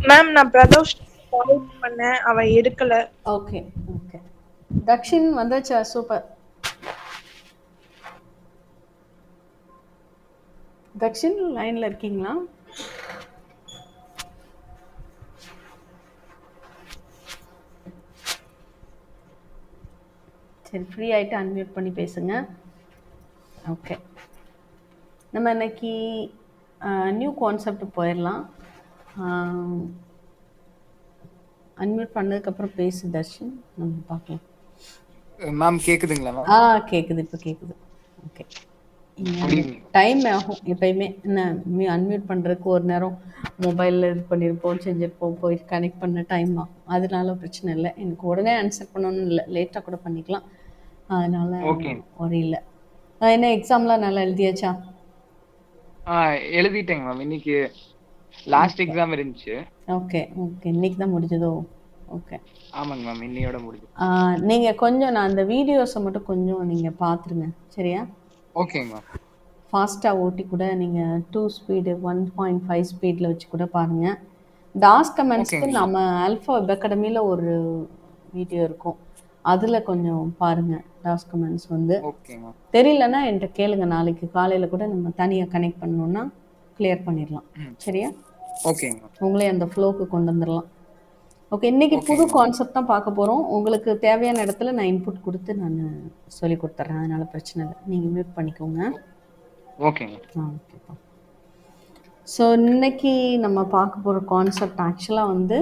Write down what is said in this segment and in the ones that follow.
Ma'am நான் பிரதோஷ் கால் பண்ணேன், அவ எடுக்கல. Okay okay. தக்ஷின் வந்தாச்சா? சூப்பர். தக்ஷின் லைன்ல இருக்கீங்களா? சரி, ஃப்ரீ ஆயிட்டு அன்மியூட் பண்ணி பேசுங்க. ஓகே, நம்ம இன்னைக்கு நியூ கான்செப்ட் போயிடலாம். அன்மியூட் பண்ணதுக்கப்புறம் பேசு தர்ஷன், நம்ம பார்க்கலாம். மேம் கேக்குதுங்களா மேம்? கேட்குது, இப்போ கேட்குது. Okay, good evening. டைம் ஆகும் எப்பயுமே. என்ன அன்மியூட் பண்ணுறதுக்கு ஒரு நேரம் மொபைலில் இது பண்ணியிருப்போம், செஞ்சுருப்போம், போய் கனெக்ட் பண்ண டைம் ஆகும். அதனால பிரச்சனை இல்லை, எனக்கு உடனே ஆன்சர் பண்ணணும்னு இல்லை, லேட்டாக கூட பண்ணிக்கலாம். அதனால் ஓகே. ஒரு இல்லை. என்ன எக்ஸாம்லாம் நல்லா எழுதியாச்சா? எழுதிட்டேங்க மேம். இன்னைக்கு லாஸ்ட் எக்ஸாம் இருந்துச்சு. ஓகே ஓகே, இன்னைக்கு தான் முடிஞ்சதோ? ஓகே. ஆமாங்க மேம், இன்னையோட முடிஞ்சு. நீங்கள் கொஞ்சம் நான் அந்த வீடியோஸை மட்டும் கொஞ்சம் நீங்கள் பார்த்துருங்க, சரியா? ஓகேங்க மேம். ஃபாஸ்ட்டாக ஓட்டி கூட நீங்கள் 2 ஸ்பீடு 1.5 ஸ்பீடில் வச்சு கூட பாருங்கள். டாஸ் கமெண்ட்ஸ்க்கு ஓகேங்க. நம்ம ஆல்ஃபா வெப் அகாடமியில் ஒரு வீடியோ இருக்கும், அதில் கொஞ்சம் பாருங்கள். டாஸ் கமெண்ட்ஸ் வந்து ஓகேங்க. தெரியலன்னா என்கிட்ட கேளுங்க, நாளைக்கு காலையில் கூட நம்ம தனியாக கனெக்ட் பண்ணோன்னா கிளியர் பண்ணிடலாம், சரியா? ஓகேங்க. உங்களே அந்த ஃப்ளோக்கு கொண்டு வந்துடலாம். ஓகே, இன்றைக்கி புது கான்செப்ட் தான் பார்க்க போகிறோம். உங்களுக்கு தேவையான இடத்துல நான் இன்புட் கொடுத்து நான் சொல்லி கொடுத்துட்றேன், அதனால் பிரச்சனை இல்லை. நீங்கள் மியூட் பண்ணிக்கோங்க. ஓகேங்க. ஓகேப்பா. ஸோ இன்னைக்கு நம்ம பார்க்க போகிற கான்செப்ட் ஆக்சுவலாக வந்து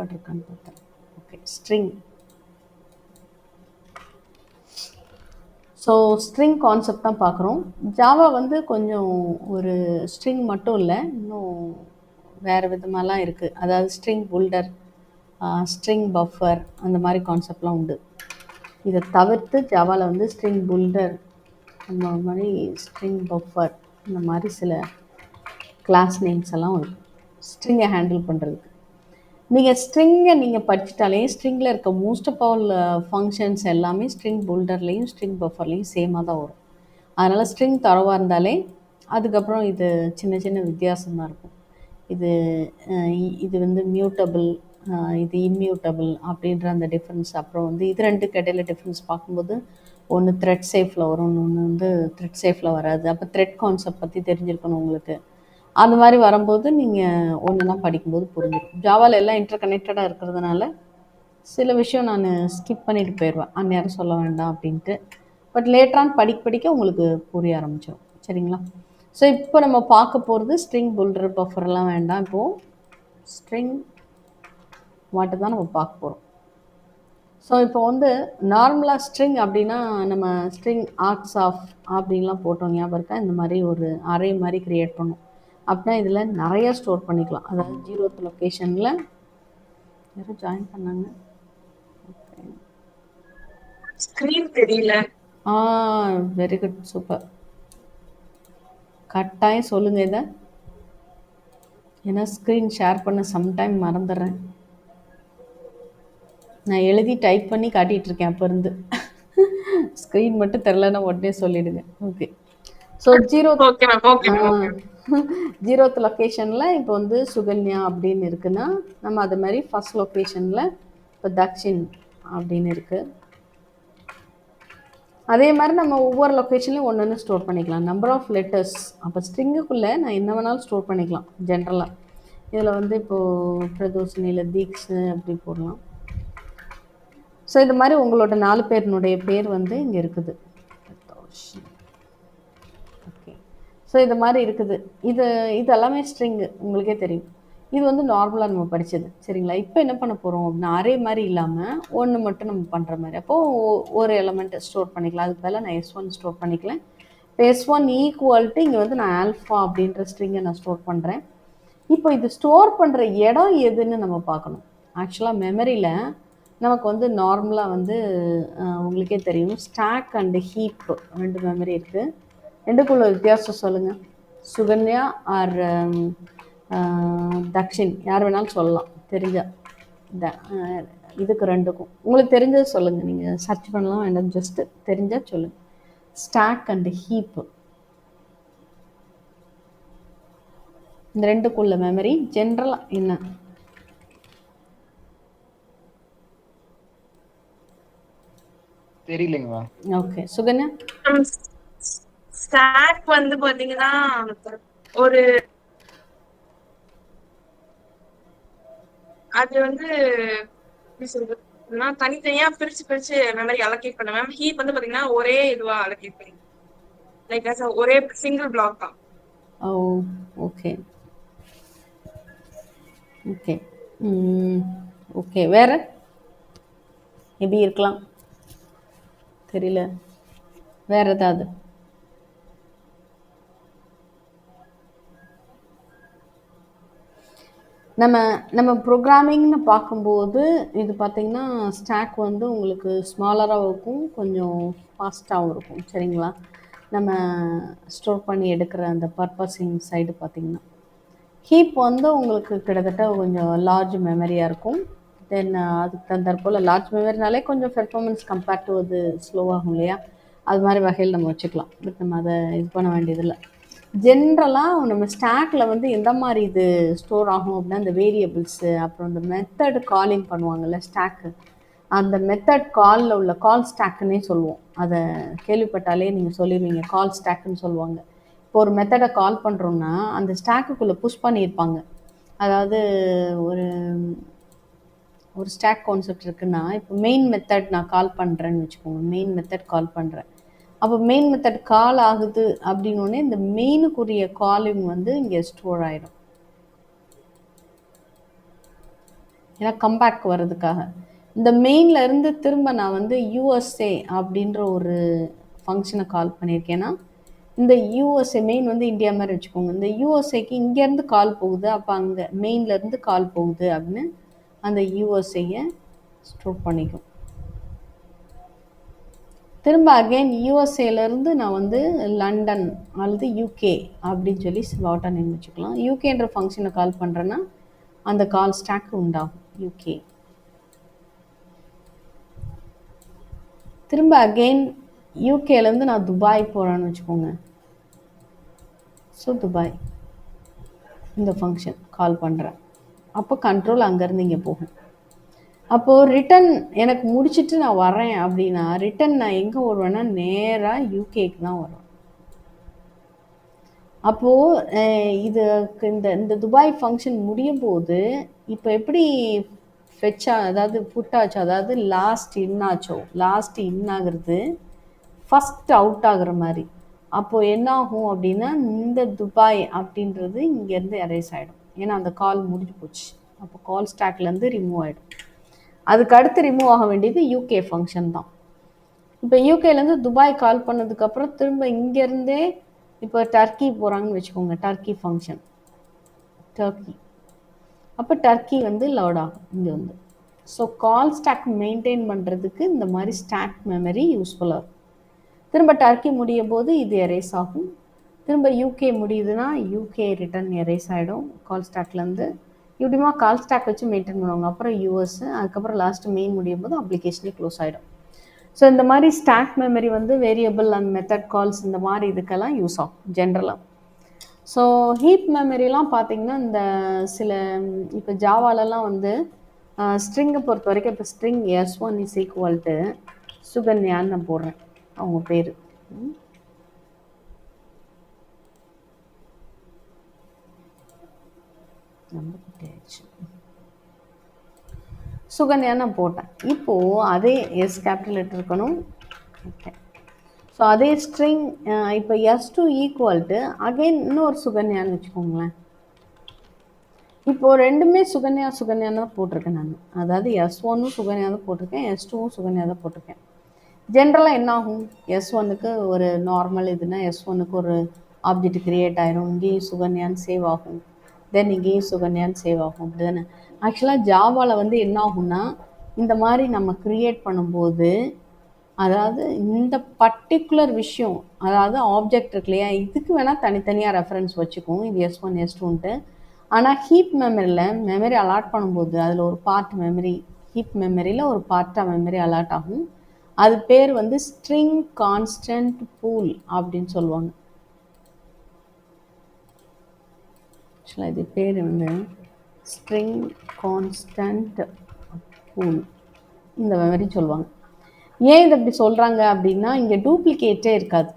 இருக்கான்னு பார்த்தேன். Okay, string. So string concept தான் பார்க்குறோம். ஜாவா வந்து கொஞ்சம் ஒரு ஸ்ட்ரிங் மட்டும் இல்லை, இன்னும் வேறு விதமாலாம் இருக்குது. அதாவது ஸ்ட்ரிங் புல்டர், ஸ்ட்ரிங் பஃபர், அந்த மாதிரி கான்செப்ட்லாம் உண்டு. இதை தவிர்த்து ஜாவாவில் வந்து ஸ்ட்ரிங் புல்டர், அந்த மாதிரி ஸ்ட்ரிங் பஃபர், இந்த மாதிரி சில கிளாஸ் நேம்ஸ் எல்லாம் உண்டு ஸ்ட்ரிங்கை ஹேண்டில் பண்ணுறதுக்கு. நீங்கள் ஸ்ட்ரிங்கை நீங்கள் படிச்சிட்டாலே ஸ்ட்ரிங்கில் இருக்க மோஸ்ட் ஆஃப் ஆல் ஃபங்க்ஷன்ஸ் எல்லாமே ஸ்ட்ரிங் புல்டர்லேயும் ஸ்ட்ரிங் பஃபர்லேயும் சேமாக தான் வரும். அதனால் ஸ்ட்ரிங் தரவாக இருந்தாலே அதுக்கப்புறம் இது சின்ன சின்ன வித்தியாசம் தான் இருக்கும். இது வந்து மியூட்டபிள், இது இம்மியூட்டபிள் அப்படின்ற அந்த டிஃப்ரென்ஸ். அப்புறம் வந்து இது ரெண்டுக்கு இடையில டிஃப்ரென்ஸ் பார்க்கும்போது ஒன்று த்ரெட் சேஃபில் வரும், ஒன்று வந்து த்ரெட் சேஃபில் வராது. அப்போ த்ரெட் கான்செப்ட் பற்றி தெரிஞ்சிருக்கணும் உங்களுக்கு. அந்த மாதிரி வரும்போது நீங்கள் ஒன்றுனா படிக்கும்போது புரிஞ்சிடும். ஜாவாவில் எல்லாம் இன்டர் கனெக்டடாக இருக்கிறதுனால சில விஷயம் நான் ஸ்கிப் பண்ணிட்டு போயிடுவேன், அந்நேரம் சொல்ல வேண்டாம் அப்படின்ட்டு. பட் லேட்டரான் படிக்க உங்களுக்கு புரிய ஆரம்பிச்சிடும், சரிங்களா? ஸோ இப்போ நம்ம பார்க்க போகிறது ஸ்ட்ரிங் புல்டர் பஃபர்லாம் வேண்டாம், இப்போது ஸ்ட்ரிங் வாட்டு தான் நம்ம பார்க்க போகிறோம். ஸோ இப்போ வந்து நார்மலாக ஸ்ட்ரிங் அப்படின்னா நம்ம ஸ்ட்ரிங் ஆர்க்ஸ் ஆஃப் அப்படின்லாம் போட்டோம், ஞாபகம் இருக்கா? இந்த மாதிரி ஒரு அரே மாதிரி க்ரியேட் பண்ணோம் அப்படின்னா இதில் நிறையா ஸ்டோர் பண்ணிக்கலாம். அதாவது 0th லொக்கேஷனில் யாரும் ஜாயின் பண்ணாங்க. ஓகே, ஸ்கிரீன் தெரியல. Very good, super. கட்டாயம் சொல்லுங்கள் இதை, ஏன்னா ஸ்க்ரீன் ஷேர் பண்ண சம்டைம் மறந்துடுறேன். நான் எழுதி டைப் பண்ணி காட்டிகிட்ருக்கேன் அப்போ இருந்து. ஸ்க்ரீன் மட்டும் தெரிலன்னா உடனே சொல்லிவிடுங்க. ஓகே, ஸோ 0th லொக்கேஷனில் இப்போ வந்து சுகன்யா அப்படின்னு இருக்குன்னா நம்ம அது மாதிரி ஃபஸ்ட் லொக்கேஷனில் இப்போ தக்ஷின் அப்படின்னு இருக்குது. அதே மாதிரி நம்ம ஒவ்வொரு லொக்கேஷன்லையும் ஒன்று ஒன்று ஸ்டோர் பண்ணிக்கலாம். நம்பர் ஆஃப் லெட்டர்ஸ், அப்போ ஸ்ட்ரிங்குக்குள்ளே நான் என்ன வேணாலும் ஸ்டோர் பண்ணிக்கலாம் ஜென்ரலாக. இதில் வந்து இப்போது பிரதோஷினியில் தீக்ஷு அப்படி போடலாம். ஸோ இது மாதிரி உங்களோட 4 பேரினுடைய பேர் வந்து இங்கே இருக்குது. ஓகே, ஸோ இது மாதிரி இருக்குது. இது எல்லாமே ஸ்ட்ரிங்கு, உங்களுக்கே தெரியும். இது வந்து நார்மலாக நம்ம படித்தது, சரிங்களா? இப்போ என்ன பண்ண போகிறோம் அப்படின்னா அரே மாதிரி இல்லாமல் ஒன்று மட்டும் நம்ம பண்ணுற மாதிரி. அப்போது ஒரு எலமெண்ட்டை ஸ்டோர் பண்ணிக்கலாம். அதுக்கு பதிலாக நான் S1 ஸ்டோர் பண்ணிக்கலாம். இப்போ S1 ஈக்குவல்ட்டு இங்கே வந்து நான் ஆல்ஃபா அப்படின்ற ஸ்ட்ரிங்கை நான் ஸ்டோர் பண்ணுறேன். இப்போ இது ஸ்டோர் பண்ணுற இடம் எதுன்னு நம்ம பார்க்கணும். ஆக்சுவலாக மெமரியில் நமக்கு வந்து நார்மலாக வந்து உங்களுக்கே தெரியும், ஸ்டாக் அண்டு ஹீப் 2 மெமரி இருக்குது. ரெண்டுக்குள்ள வித்தியாசம் சொல்லுங்கள். சுகன்யா ஆர் தக்ஷின் யார் வேணாலும் சொல்லலாம், தெரிஞ்சா இதுக்கு ரெண்டுக்கும் உங்களுக்கு தெரிஞ்சது சொல்லுங்கள். நீங்கள் சர்ச் பண்ணலாம் வேண்டாம், ஜஸ்ட்டு தெரிஞ்சால் சொல்லுங்கள். Stack and heap. இந்த ரெண்டுக்குள்ள மெமரி ஜென்ரலாக என்ன? தெரியலைங்க மேம். ஓகே சுகன்யா. ஸ்டாக் வந்து பாத்தீங்கன்னா ஒரு அது வந்து எப்படி சொல்றதுன்னா தனித்தனியா பிரிச்சு பிரிச்சு மெமரி அலோகேட் பண்ண மேம். ஹீப் வந்து பாத்தீங்கன்னா ஒரே இதுவா அலோகேட் பண்ணி லைக் ஒரே சிங்கிள் பிளாக் தான். ஓ ஓகே ஓகே ஓகே. வேறு எப்படி இருக்கலாம் தெரியல. வேறு ஏதாவது? நம்ம நம்ம ப்ரோக்ராமிங்னு பார்க்கும்போது இது பார்த்திங்கன்னா ஸ்டாக் வந்து உங்களுக்கு ஸ்மாலராகவும் இருக்கும், கொஞ்சம் ஃபாஸ்ட்டாகவும் இருக்கும். சரிங்களா? நம்ம ஸ்டோர் பண்ணி எடுக்கிற அந்த பர்பஸிங் சைடு பார்த்திங்கன்னா ஹீப் வந்து உங்களுக்கு கிட்டத்தட்ட கொஞ்சம் லார்ஜ் மெமரியாக இருக்கும். தென் அதுக்கு தகுந்தாற்போல் லார்ஜ் மெமரினாலே கொஞ்சம் பெர்ஃபார்மன்ஸ் கம்பேர்ட் டு அது ஸ்லோவாகும் இல்லையா? அது மாதிரி வகையில் நம்ம வச்சுக்கலாம். பட் நம்ம அதை இது பண்ண வேண்டியதில்லை. ஜென்ரலாக நம்ம ஸ்டாக்கில் வந்து எந்த மாதிரி இது ஸ்டோர் ஆகும் அப்படின்னா இந்த வேரியபிள்ஸு, அப்புறம் இந்த மெத்தட் காலிங் பண்ணுவாங்கள்ல ஸ்டாக்கு, அந்த மெத்தட் காலில் உள்ள கால் ஸ்டாக்குன்னே சொல்லுவோம். அதை கேள்விப்பட்டாலே நீங்கள் சொல்லிடுவீங்க, கால் ஸ்டாக்குன்னு சொல்லுவாங்க. இப்போ ஒரு மெத்தடை கால் பண்ணுறோன்னா அந்த ஸ்டாக்குக்குள்ளே புஷ் பண்ணியிருப்பாங்க. அதாவது ஒரு ஒரு ஸ்டாக் கான்செப்ட் இருக்குன்னா, இப்போ மெயின் மெத்தட் நான் கால் பண்ணுறேன்னு வச்சுக்கோங்க. மெயின் மெத்தட் கால் பண்ணுறேன். அப்போ மெயின் மெத்தட் கால் ஆகுது அப்படின்னோடனே இந்த மெயினுக்குரிய காலிங் வந்து இங்கே ஸ்டோர் ஆகிடும். ஏன்னா கம்பேக் வர்றதுக்காக இந்த மெயினில் இருந்து திரும்ப நான் வந்து யூஎஸ்ஏ அப்படின்ற ஒரு ஃபங்க்ஷனை கால் பண்ணியிருக்கேன்னா, இந்த யூஎஸ்ஏ மெயின் வந்து இந்தியா மாதிரி வச்சுக்கோங்க. இந்த யூஎஸ்ஏக்கு இங்கேருந்து கால் போகுது, அப்போ அங்கே மெயின்லேருந்து கால் போகுது அப்படின்னு அந்த யூஎஸ்ஏயை ஸ்டோர் பண்ணிக்கும். திரும்ப அகெயின் யூஎஸ்ஏலேருந்து நான் வந்து லண்டன் அல்லது யூகே அப்படின்னு சொல்லி ஸ்லாட்டை நேம் வச்சுக்கலாம். யூகேன்ற ஃபங்க்ஷனை கால் பண்ணுறேன்னா அந்த கால் ஸ்டாக் உண்டாகும் யூகே. திரும்ப அகெயின் யூகேலேருந்து நான் துபாய் போகிறேன்னு வச்சுக்கோங்க. ஸோ துபாய் இந்த ஃபங்க்ஷன் கால் பண்ணுறேன். அப்போ கண்ட்ரோல் அங்கேருந்து இங்கே போகும். அப்போது ரிட்டன் எனக்கு முடிச்சுட்டு நான் வரேன் அப்படின்னா ரிட்டன் நான் எங்கே வருவேன்னா நேராக யூகேக்கு தான் வருவேன். அப்போது இதுக்கு இந்த துபாய் ஃபங்க்ஷன் முடியும் போது இப்போ எப்படி ஃபெச்சா, அதாவது புட்டாச்சோ, அதாவது லாஸ்ட் இன்னாச்சோ, லாஸ்ட் இன் ஆகிறது ஃபஸ்ட் அவுட் ஆகுற மாதிரி. அப்போது என்ன ஆகும் அப்படின்னா இந்த துபாய் அப்படின்றது இங்கேருந்து எரேஸ் ஆகிடும். ஏன்னா அந்த கால் முடிஞ்சு போச்சு. அப்போ கால் ஸ்டாக்லேருந்து ரிமூவ் ஆகிடும். அதுக்கு அடுத்து ரிமூவ் ஆக வேண்டியது யூகே ஃபங்க்ஷன் தான். இப்போ யூகேலேருந்து துபாய் கால் பண்ணதுக்கப்புறம் திரும்ப இங்கேருந்தே இப்போ டர்க்கி போகிறாங்கன்னு வச்சுக்கோங்க. டர்க்கி ஃபங்க்ஷன் டர்க்கி, அப்போ டர்க்கி வந்து லோட் ஆகும் இங்கே வந்து. ஸோ கால் ஸ்டாக் மெயின்டைன் பண்ணுறதுக்கு இந்த மாதிரி ஸ்டாக் மெமரி யூஸ்ஃபுல்லாக இருக்கும். திரும்ப டர்க்கி முடியும் போது இது எரேஸ் ஆகும். திரும்ப யூகே முடியுதுன்னா யூகே ரிட்டன் எரேஸ் ஆகிடும் கால் ஸ்டாக்லேருந்து. இப்படிமா கால் ஸ்டாக் வச்சு மெயின்டைன் பண்ணுவாங்க. அப்புறம் யூஎஸ், அதுக்கப்புறம் லாஸ்ட்டு மெயின் முடியும் போது அப்ளிகேஷனே க்ளோஸ் ஆகிடும். ஸோ இந்த மாதிரி ஸ்டாக் மெமரி வந்து வேரியபிள் அண்ட் மெத்தட் கால்ஸ் இந்த மாதிரி இதுக்கெல்லாம் யூஸ் ஆகும் ஜென்ரலாக. ஸோ ஹீப் மெமரிலாம் பார்த்திங்கன்னா இந்த சில இப்போ ஜாவாலெலாம் வந்து ஸ்ட்ரிங்கை பொறுத்த வரைக்கும் இப்போ string S1 is equal to சுகன்யான்னு நான் போடுறேன் அவங்க பேர். சுகன்யான்னு நான் போட்டேன். இப்போது அதே எஸ் கேபிட்டல் லெட்டர் இருக்கணும். ஓகே. ஸோ அதே ஸ்ட்ரிங் இப்போ S2 ஈக்குவல் டு அகெயின் இன்னொரு சுகன்யான்னு வச்சுக்கோங்களேன். இப்போது ரெண்டுமே சுகன்யான்னு தான் போட்டிருக்கேன் நான். அதாவது S1ம் சுகன்யா தான் போட்டிருக்கேன், S2வும் சுகன்யா தான் போட்டிருக்கேன். ஜென்ரலாக என்ன ஆகும், S1க்கு ஒரு நார்மல் இதுனா S1க்கு ஒரு ஆப்ஜெக்ட் க்ரியேட் ஆயிரும். இங்கேயும் சுகன்யான்னு சேவ் ஆகும், தென் இங்கேயும் சுகன்யான்னு சேவ் ஆகும். அப்படி தானே? ஆக்சுவலாக ஜாவாவில் வந்து என்ன ஆகும்னா இந்த மாதிரி நம்ம க்ரியேட் பண்ணும்போது, அதாவது இந்த பர்டிகுலர் விஷயம், அதாவது ஆப்ஜெக்ட் இருக்கு இல்லையா, இதுக்கு வேணால் தனித்தனியாக ரெஃபரன்ஸ் வச்சுக்கும், இது S1 S2ன்ட்டு. ஆனால் ஹீப் மெமரியில் மெமரி அலாட் பண்ணும்போது அதில் ஒரு பார்ட் மெமரி, ஹீப் மெமரியில் ஒரு பார்ட்டாக மெமரி அலாட் ஆகும். அது பேர் வந்து ஸ்ட்ரிங் கான்ஸ்டன்ட் பூல் அப்படின்னு சொல்லுவாங்க. ஆக்சுவலாக இது பேர் வந்து ஸ்ட்ரிங் கான்ஸ்டன்ட் பூல் இந்த மாதிரி சொல்லுவாங்க. ஏன் இதை இப்படி சொல்கிறாங்க அப்படின்னா, இங்கே டூப்ளிகேட்டே இருக்காது.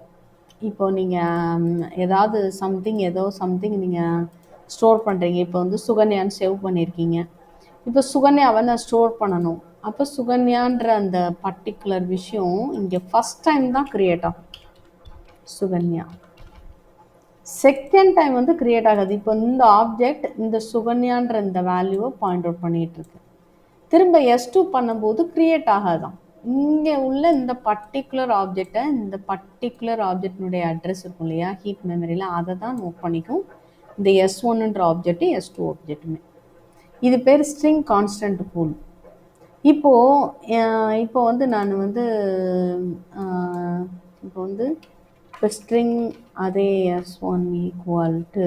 இப்போ நீங்கள் ஏதாவது சம்திங் நீங்கள் ஸ்டோர் பண்ணுறீங்க. இப்போ வந்து சுகன்யான்னு சேவ் பண்ணியிருக்கீங்க. இப்போ சுகன்யாவை நான் ஸ்டோர் பண்ணணும். அப்போ சுகன்யான்ற அந்த பர்டிகுலர் விஷயம் இங்கே ஃபஸ்ட் டைம் தான் க்ரியேட் ஆகும். சுகன்யா செகண்ட் டைம் வந்து க்ரியேட் ஆகாது. இப்போ இந்த ஆப்ஜெக்ட் இந்த சுகன்யான்ற இந்த வேல்யூவை பாயிண்ட் அவுட் பண்ணிகிட்டு இருக்கு. திரும்ப S2 பண்ணும்போது க்ரியேட் ஆகாதான். இங்கே உள்ள இந்த பர்டிகுலர் ஆப்ஜெக்டை, இந்த பர்டிகுலர் ஆப்ஜெக்டினுடைய அட்ரஸ் இருக்கும் இல்லையா ஹீப் மெமரியில், அதை தான் நோட் பண்ணிக்கும் இந்த S1ன்ற ஆப்ஜெக்ட்டு S2 ஆப்ஜெக்ட்டுமே. இது பேர் ஸ்ட்ரிங் கான்ஸ்டன்ட் பூல். இப்போ வந்து நான் வந்து இப்போ ஸ்ட்ரிங் அதே S1 ஈக்குவல் டு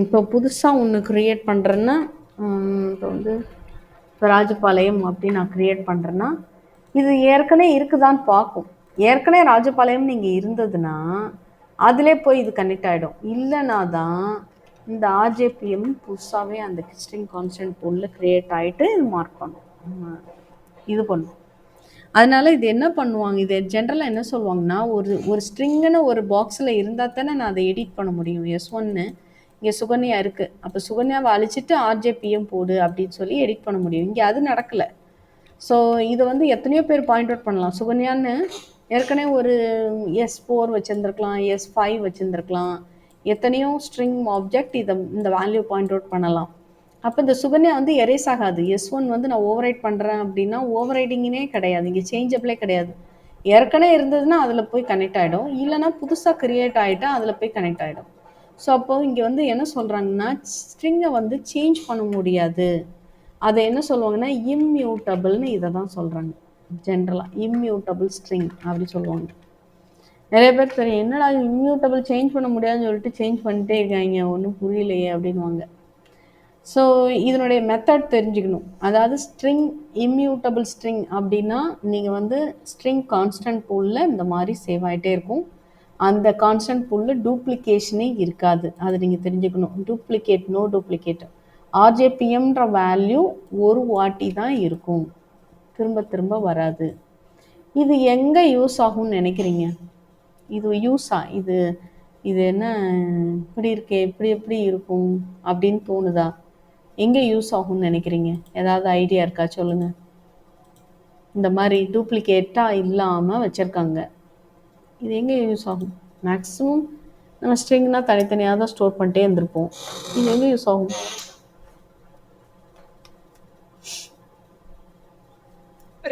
இப்போ புதுசாக ஒன்று க்ரியேட் பண்ணுறேன்னா, இப்போ வந்து இப்போ ராஜபாளையம் அப்படின்னு நான் க்ரியேட் பண்ணுறேன்னா, இது ஏற்கனவே இருக்குதான்னு பார்க்கும். ஏற்கனவே ராஜபாளையம் நீங்கள் இருந்ததுன்னா அதிலே போய் இது கனெக்ட் ஆகிடும். இல்லைனா தான் இந்த RJPM புதுசாகவே அந்த ஸ்ட்ரிங் கான்ஸ்டன்ட் பூலில் க்ரியேட் ஆகிட்டு இது மார்க் பண்ணும், இது பண்ணும். அதனால் இது என்ன பண்ணுவாங்க, இது ஜென்ரலாக என்ன சொல்லுவாங்கன்னா, ஒரு ஸ்ட்ரிங்குன்னு ஒரு பாக்ஸில் இருந்தால் தானே நான் அதை எடிட் பண்ண முடியும். S1 இங்கே சுகன்யா இருக்குது, அப்போ சுகன்யாவை அழிச்சிட்டு RJPM போடு அப்படின்னு சொல்லி எடிட் பண்ண முடியும். இங்கே அது நடக்கலை. ஸோ இதை வந்து எத்தனையோ பேர் பாயிண்ட் அவுட் பண்ணலாம். சுகன்யான்னு ஏற்கனவே ஒரு S4 வச்சுருந்துருக்கலாம், S5 வச்சுருந்துருக்கலாம், எத்தனையோ ஸ்ட்ரிங் ஆப்ஜெக்ட் இந்த வேல்யூ பாயிண்ட் அவுட் பண்ணலாம். அப்போ இந்த சுகன்யா வந்து எரேஸ் ஆகாது. S1 வந்து நான் ஓவர் ரைட் பண்ணுறேன் அப்படின்னா ஓவர் ரைடிங்கினே கிடையாது, இங்கே சேஞ்சபிளே கிடையாது. ஏற்கனவே இருந்ததுன்னா அதில் போய் கனெக்ட் ஆகிடும், இல்லைனா புதுசாக க்ரியேட் ஆகிட்டா அதில் போய் கனெக்ட் ஆகிடும். ஸோ அப்போது இங்கே வந்து என்ன சொல்கிறாங்கன்னா, ஸ்ட்ரிங்கை வந்து சேஞ்ச் பண்ண முடியாது. அதை என்ன சொல்லுவாங்கன்னா இம்மியூட்டபிள்னு இதை தான் சொல்கிறாங்க. ஜென்ரலாக இம்மியூட்டபிள் ஸ்ட்ரிங் அப்படி சொல்லுவாங்க. நிறைய பேர் தெரியும், என்னடா இம்மியூட்டபிள் சேஞ்ச் பண்ண முடியாதுன்னு சொல்லிட்டு சேஞ்ச் பண்ணிட்டே இருக்காங்க, ஒன்றும் புரியலையே அப்படின்வாங்க. ஸோ இதனுடைய மெத்தட் தெரிஞ்சுக்கணும். அதாவது ஸ்ட்ரிங் இம்மியூட்டபிள் ஸ்ட்ரிங் அப்படின்னா நீங்கள் வந்து ஸ்ட்ரிங் கான்ஸ்டன்ட் பூலில் இந்த மாதிரி சேவ் ஆகிட்டே இருக்கும். அந்த கான்ஸ்டன்ட் பூலில் டூப்ளிகேஷனே இருக்காது, அது நீங்கள் தெரிஞ்சுக்கணும். No duplicate. RJPMன்ற வேல்யூ ஒரு வாட்டி தான் இருக்கும், திரும்ப திரும்ப வராது. இது எங்கே யூஸ் ஆகும்னு நினைக்கிறீங்க? இது என்ன இப்படி இருக்கே, எப்படி இருக்கும் அப்படின்னு தோணுதா? எங்கே யூஸ் ஆகும்னு நினைக்கிறீங்க? ஏதாவது ஐடியா இருக்கா? சொல்லுங்கள். இந்த மாதிரி டூப்ளிகேட்டாக இல்லாமல் வச்சுருக்காங்க, இது எங்கே யூஸ் ஆகும்? மேக்ஸிமம் நம்ம ஸ்ட்ரிங்னா தனித்தனியாக தான் ஸ்டோர் பண்ணிட்டே இருந்திருப்போம், இது எங்கே யூஸ் ஆகும்?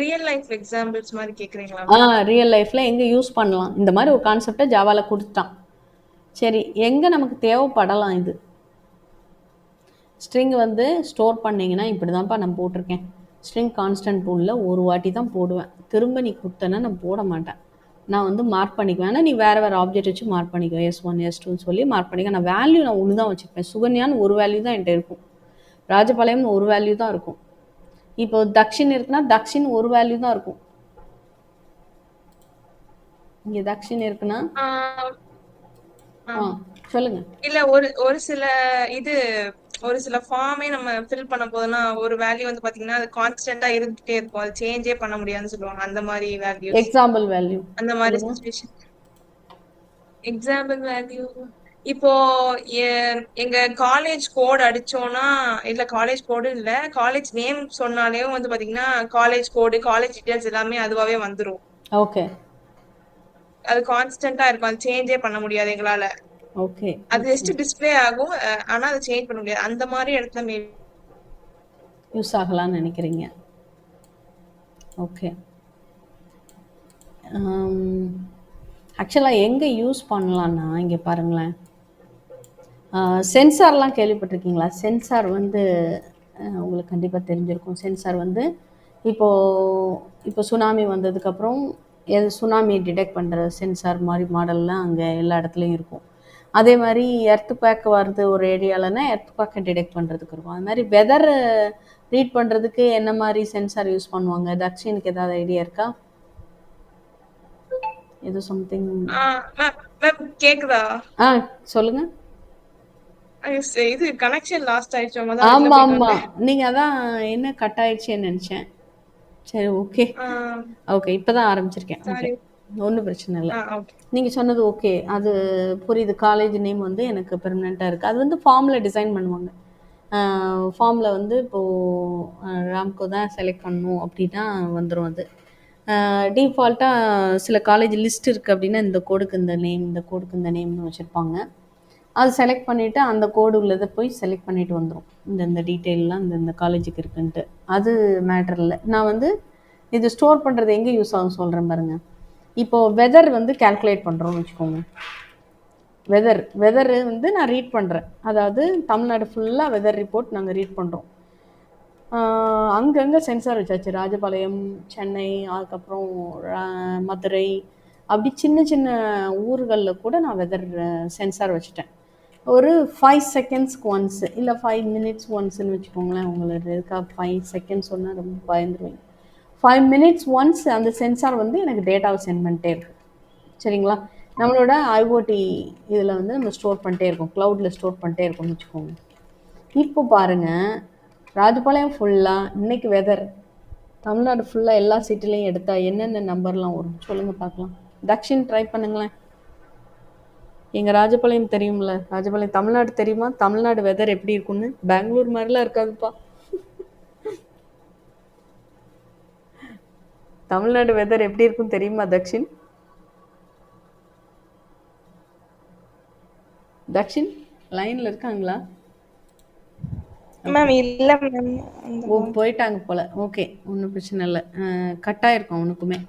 ரியல் லைஃப் எக்ஸாம்பிள்ஸ் மாதிரி கேக்குறீங்களா? ரியல் லைஃப்பில் எங்கே யூஸ் பண்ணலாம்? இந்த மாதிரி ஒரு கான்செப்டை ஜாவாவில் கொடுத்துட்டான். சரி, எங்கே நமக்கு தேவைப்படலாம்? இது ஸ்ட்ரிங் வந்து ஸ்டோர் பண்ணிங்கன்னா இப்படி தான்ப்பா நான் போட்டிருக்கேன். ஸ்ட்ரிங் கான்ஸ்டன்ட் பூலில் ஒரு வாட்டி தான் போடுவேன், திரும்ப நீ கொடுத்தனா நான் போட மாட்டேன். நான் வந்து மார்க் பண்ணிக்குவேன். ஆனால் நீ வேறு ஆப்ஜெக்ட் வச்சு மார்க் பண்ணிக்குவேன், S1 S2ன்னு சொல்லி மார்க் பண்ணிக்க. நான் வேல்யூ நான் ஒன்று தான் வச்சுருப்பேன். சுகன்யான்னு ஒரு வேல்யூ தான் என்கிட்ட இருக்கும், ராஜபாளையம்னு ஒரு வேல்யூ தான் இருக்கும். இப்போ தக்ஷின் இருக்குன்னா தக்ஷின் ஒரு வேல்யூ தான் இருக்கும். இங்கே தக்ஷின் இருக்குன்னா சொல்லுங்க. இல்ல ஒரு சில ஃபார்மே நம்ம ஃபில் பண்ண போதுன்னா ஒரு வேல்யூ வந்து பாத்தீங்கன்னா அது கான்ஸ்டன்டா இருந்துட்டே இருக்கும், அது சேஞ்சே பண்ண முடியாதுன்னு சொல்லுவாங்க. அந்த மாதிரி வேல்யூ, எக்ஸாம்பிள் வேல்யூ, அந்த மாதிரி சிச்சுவேஷன். எக்ஸாம்பிள் வேல்யூ இப்போ எங்க காலேஜ் கோட் அடிச்சோம்னா, இல்ல காலேஜ் கோடு இல்ல, காலேஜ் நேம் சொன்னாலே வந்து பாத்தீங்கன்னா காலேஜ் கோடு, காலேஜ் டீடைல்ஸ் எல்லாமே அதுவாவே வந்துரும். ஓகே, அது கான்ஸ்டன்டா இருக்கும், அது சேஞ்சே பண்ண முடியாது எங்களால. ஓகே, அது ஜஸ்ட் டிஸ்ப்ளே ஆகும், ஆனா அதை சேஞ்ச் பண்ண முடியாது. அந்த மாதிரி இடத்துல யூஸ் ஆகலாம்னு நினைக்கிறீங்க? ஓகே. ஆக்சுவலாக எங்கே யூஸ் பண்ணலான்னா, இங்கே பாருங்களேன், சென்சார்லாம் கேள்விப்பட்டிருக்கீங்களா? சென்சார் வந்து உங்களுக்கு கண்டிப்பாக தெரிஞ்சிருக்கும். சென்சார் வந்து இப்போ சுனாமி வந்ததுக்கப்புறம் சுனாமி டிடெக்ட் பண்ணுற சென்சார் மாதிரி மாடல்லாம் அங்கே எல்லா இடத்துலையும் இருக்கும். அதே மாதிரி எர்த் குவேக் வருது ஒரு ஏரியாலன்னா எர்த் குவேக்கை டிடெக்ட் பண்ணுறதுக்கு இருக்கும். அது மாதிரி வெதர் ரீட் பண்ணுறதுக்கு என்ன மாதிரி சென்சார் யூஸ் பண்ணுவாங்க? தக்ஷினுக்கு ஏதாவது ஐடியா இருக்கா? ஏதோ சம்திங் மேம் கேக்குதா? ஆ சொல்லுங்க. இது கனெக்ஷன் லாஸ்ட் ஆயிடுச்சு மேம். அதான் வெளில ஆமா, போயிட்டு ஆமா. வந்தேன். நீங்க அதான் என்ன கட் ஆயிடுச்சேன்னு நெனச்சேன். சரி ஓகே. ஆ ஓகே. இப்ப தான் ஆரம்பிச்சிருக்கேன். ஓகே. சாரி. ஒண்ணும் பிரச்சனை இல்ல. ஓகே. நீங்க சொன்னது ஓகே. அது புரியுது. காலேஜ் நேம் வந்து எனக்கு பெர்மனன்ட்டா இருக்கு. அது வந்து ஃபார்ம்ல டிசைன் பண்ணுவாங்க. அ ஃபார்ம்ல வந்து இப்போ ராம்கோ தான் செலக்ட் பண்ணணும் அப்டின்னா வந்துரும் அது. டீஃபால்ட்டா சில காலேஜ் லிஸ்ட் இருக்கு அப்டின்னா, இந்த கோடுக்கு இந்த நேம், இந்த கோடுக்கு இந்த நேம்னு வச்சிருப்பாங்க. அது செலக்ட் பண்ணிவிட்டு அந்த கோடு உள்ளதை போய் செலக்ட் பண்ணிட்டு வந்துடும். இந்த டீட்டெயிலெலாம் இந்த காலேஜுக்கு இருக்குன்ட்டு. அது மேட்டர் இல்லை. நான் வந்து இது ஸ்டோர் பண்ணுறது எங்கே யூஸ் ஆகும் சொல்கிறேன் பாருங்கள். இப்போது வெதர் வந்து கால்குலேட் பண்ணுறோன்னு வச்சுக்கோங்க. வெதரு வந்து நான் ரீட் பண்ணுறேன். அதாவது தமிழ்நாடு ஃபுல்லாக வெதர் ரிப்போர்ட் நாங்கள் ரீட் பண்ணுறோம். அங்கங்கே சென்சார் வச்சாச்சு. ராஜபாளையம், சென்னை, அதுக்கப்புறம் மதுரை, அப்படி சின்ன சின்ன ஊர்களில் கூட நான் வெதர் சென்சார் வச்சுட்டேன். ஒரு 5 செகண்ட்ஸ்க்கு ஒன்ஸு இல்லை 5 மினிட்ஸ் ஒன்ஸுன்னு வச்சுக்கோங்களேன். உங்களுக்கு எதுக்காக 5 செகண்ட்ஸ் சொன்னால் ரொம்ப பயந்துருவீங்க. 5 மினிட்ஸ் ஒன்ஸ் அந்த சென்சார் வந்து எனக்கு டேட்டாவை சென்ட் பண்ணிட்டே இருக்கும். சரிங்களா? நம்மளோட ஐஓடி இதில் வந்து நம்ம ஸ்டோர் பண்ணிட்டே இருக்கோம். க்ளவுடில் ஸ்டோர் பண்ணிட்டே இருக்கோம்னு வச்சுக்கோங்க. இப்போ பாருங்கள், ராஜபாளையம் ஃபுல்லாக இன்றைக்கி வெதர் தமிழ்நாடு ஃபுல்லாக எல்லா சிட்டிலையும் எடுத்தால் என்னென்ன நம்பர்லாம் வரும் சொல்லுங்கள் பார்க்கலாம். தக்ஷின் ட்ரை பண்ணுங்களேன். எங்கள் ராஜபாளையம் தெரியும்ல, ராஜபாளையம் தமிழ்நாடு தெரியுமா? தமிழ்நாடு வெதர் எப்படி இருக்குன்னு? பெங்களூர் மாதிரிலாம் இருக்காதுப்பா. தமிழ்நாடு வெதர் எப்படி இருக்குன்னு தெரியுமா தக்ஷின்? தக்ஷின் லைனில் இருக்காங்களா? மேம் இல்ல மேம். ஓ போயிட்டாங்க போல. ஓகே, ஒன்றும் பிரச்சனை இல்லை. கட்டாயிருக்கும் அவனுக்குமே.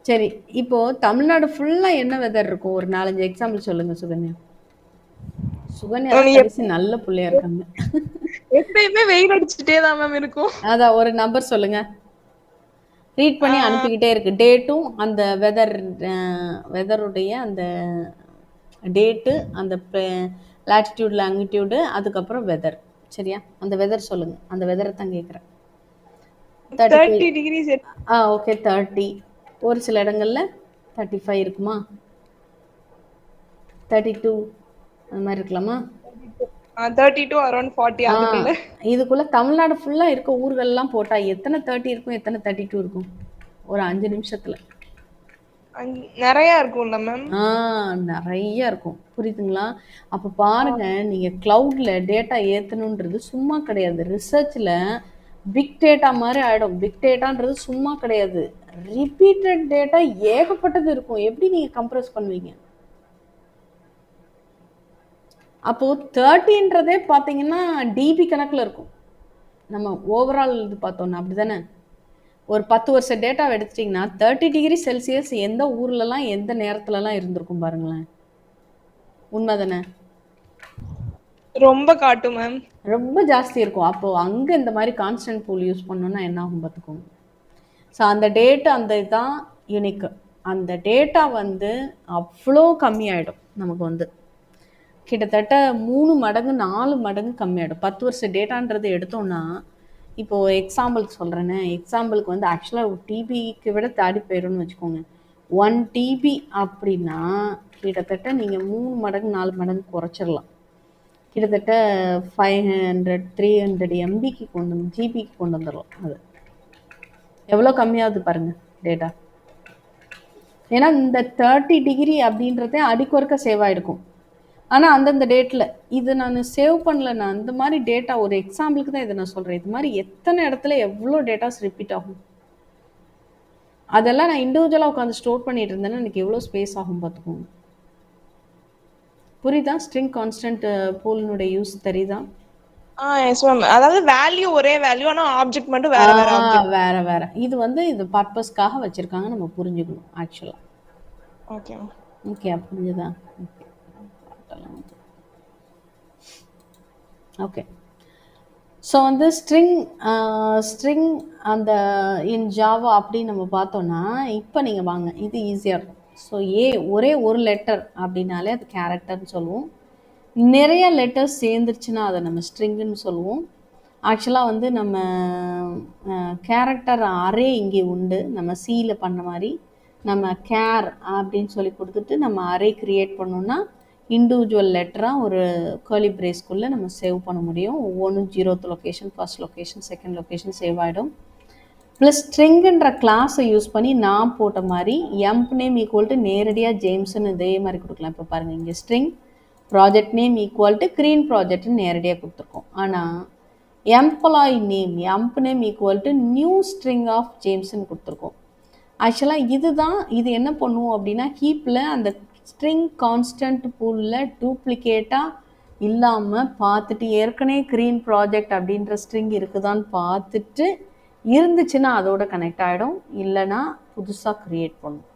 சரி, இப்போது தமிழ்நாடு ஃபுல்லாக என்ன வெதர் இருக்கும்? ஒரு 4-5 எக்ஸாம்பிள் சொல்லுங்கள் சுகன்யா. சுகன்யா தான் கடைசி நல்ல பிள்ளையா இருக்காங்க. எப்பயுமே வெயில் அடிச்சுட்டே தான் மேம் இருக்கும். அதான் ஒரு நம்பர் சொல்லுங்க. ரீட் பண்ணி அனுப்பிக்கிட்டே இருக்கு. டேட்டும் அந்த வெதருடைய அந்த டேட்டு, அந்த லாட்டிடியூட் லாங்கிடியூடு, அதுக்கப்புறம் வெதர். சரியா? அந்த வெதர் சொல்லுங்க. அந்த வெதரை தான் கேட்குறேன். 30 டிகிரிஸ். ஓகே 30. ஒரு சில இடங்கள்ல 35 இருக்குமா? 32 அந்த மாதிரி இருக்கலாமா? 32 அரௌண்ட் 40 அதுக்குள்ள. இதுக்குள்ள தமிழ்நாடு ஃபுல்லாக இருக்க ஊர்கள்லாம் போட்டால் எத்தனை 30 இருக்கும், எத்தனை 32 இருக்கும்? ஒரு 5 நிமிஷத்தில் நிறைய இருக்கும்ல மேம். நிறைய இருக்கும். புரியுதுங்களா? அப்போ பாருங்க, நீங்க கிளவுட்ல டேட்டா ஏற்றணுன்றது சும்மா கிடையாது. ரிசர்ச்சில் பிக் டேட்டா மாதிரி ஆகிடும். பிக் டேட்டான்றது சும்மா கிடையாது. ரிப்பீட்டட் டேட்டா ஏகப்பட்டது இருக்கும். எப்படி நீங்கள் கம்ப்ரஸ் பண்ணுவீங்க? அப்போது 30ன்றதே பார்த்தீங்கன்னா டிபி கணக்கில் இருக்கும். நம்ம ஓவரால் இது பார்த்தோன்னா அப்படி தானே? ஒரு 10 வருஷம் டேட்டாவை எடுத்துட்டிங்கன்னா 30 டிகிரி செல்சியஸ் எந்த ஊர்லலாம் எந்த நேரத்துலலாம் இருந்திருக்கும் பாருங்களேன். உண்மை தானே? ரொம்ப காட்டும் மேம். ரொம்ப ஜாஸ்தி இருக்கும். அப்போது அங்கே இந்த மாதிரி கான்ஸ்டன்ட் பூல் யூஸ் பண்ணோன்னா என்ன ஆகும் பார்த்துக்கோங்க. ஸோ அந்த டேட்டா அந்த இதுதான் யூனிக்கு. அந்த டேட்டா வந்து அவ்வளோ கம்மியாயிடும். நமக்கு வந்து கிட்டத்தட்ட 3 மடங்கு 4 மடங்கு கம்மியாயிடும். 10 வருஷம் டேட்டான்றது எடுத்தோன்னா, இப்போது எக்ஸாம்பிளுக்கு சொல்கிறேன்னு, எக்ஸாம்பிளுக்கு வந்து ஆக்சுவலாக ஒரு டிபிக்கு விட தாடி போயிடும்னு வச்சுக்கோங்க. 1 டிபி அப்படின்னா கிட்டத்தட்ட நீங்கள் 3 மடங்கு 4 மடங்கு குறைச்சிடலாம். கிட்டத்தட்ட 500 300 எம்பிக்கு ஜிபிக்கு கொண்டு வந்துடலாம். அது எவ்வளோ கம்மியாகுது பாருங்கள் டேட்டா. ஏன்னா இந்த 30 டிகிரி அப்படின்றதே அடிக்கொருக்க சேவ் ஆகிருக்கும். ஆனால் அந்தந்த டேட்டில் இது நான் சேவ் பண்ணல. நான் அந்த மாதிரி டேட்டா ஒரு எக்ஸாம்பிளுக்கு தான் இதை நான் சொல்கிறேன். இது மாதிரி எத்தனை இடத்துல எவ்வளோ டேட்டாஸ் ரிப்பீட் ஆகும். அதெல்லாம் நான் இண்டிவிஜுவலாக உட்காந்து ஸ்டோர் பண்ணிட்டு இருந்தேன்னா எனக்கு எவ்வளோ ஸ்பேஸ் ஆகும் பார்த்துக்கோங்க. புரியுதா? ஸ்ட்ரிங் கான்ஸ்டன்ட் பூலினுடைய யூஸ் தெரியுதா? Yes ma'am. அதாவது வேல்யூ ஒரே வேல்யூ, ஆனால் ஆப்ஜெக்ட் மட்டும் வேற வேற ஆப்ஜெக்ட். வேற வேற. இது வந்து இது பர்பஸ்க்காக வச்சுருக்காங்க, நம்ம புரிஞ்சுக்கணும் ஆக்சுவலாக. ஓகே ஓகே, புரிஞ்சுதா? ஓகே. ஸோ வந்து ஸ்ட்ரிங் அந்த இன் ஜாவா அப்படின்னு நம்ம பார்த்தோன்னா, இப்போ நீங்கள் வாங்க, இது ஈஸியாக இருக்கும். ஸோ ஒரே ஒரு லெட்டர் அப்படின்னாலே அது கேரக்டர்னு சொல்லுவோம். நிறைய லெட்டர்ஸ் சேர்ந்துருச்சுன்னா அதை நம்ம ஸ்ட்ரிங்குன்னு சொல்லுவோம். ஆக்சுவலாக வந்து நம்ம கேரக்டர் அரே இங்கே உண்டு, நம்ம சியில் பண்ண மாதிரி. நம்ம கேர் அப்படின்னு சொல்லி கொடுத்துட்டு நம்ம அரே க்ரியேட் பண்ணோம்னா இண்டிவிஜுவல் லெட்டராக ஒரு கர்லி பிரேஸ்க்குள்ளே நம்ம சேவ் பண்ண முடியும். ஒவ்வொன்றும் 0th location, first location, second location save ஆகிடும். ப்ளஸ் ஸ்ட்ரிங்குன்ற கிளாஸை யூஸ் பண்ணி நான் போட்ட மாதிரி எம்ப் நேம் ஈக்குவல் டு நேரடியாக ஜேம்ஸ்ன்னு இதே மாதிரி கொடுக்கலாம். இப்போ பாருங்கள், இங்கே string project name equal to green ப்ராஜெக்ட்னு நேரடியாக கொடுத்துருக்கோம். ஆனால் employee name emp name equal to new string of ஜேம்ஸ்ன்னு கொடுத்துருக்கோம். ஆக்சுவலாக இது என்ன பண்ணுவோம் அப்படின்னா, ஹீப்பில் அந்த ஸ்ட்ரிங் கான்ஸ்டன்ட் பூலில் டூப்ளிகேட்டாக இல்லாமல் பார்த்துட்டு, ஏற்கனவே க்ரீன் ப்ராஜெக்ட் அப்படின்ற ஸ்ட்ரிங் இருக்குதான்னு பார்த்துட்டு இருந்துச்சுன்னா அதோட கனெக்ட் ஆகிடும், இல்லைனா புதுசாக க்ரியேட் பண்ணும்.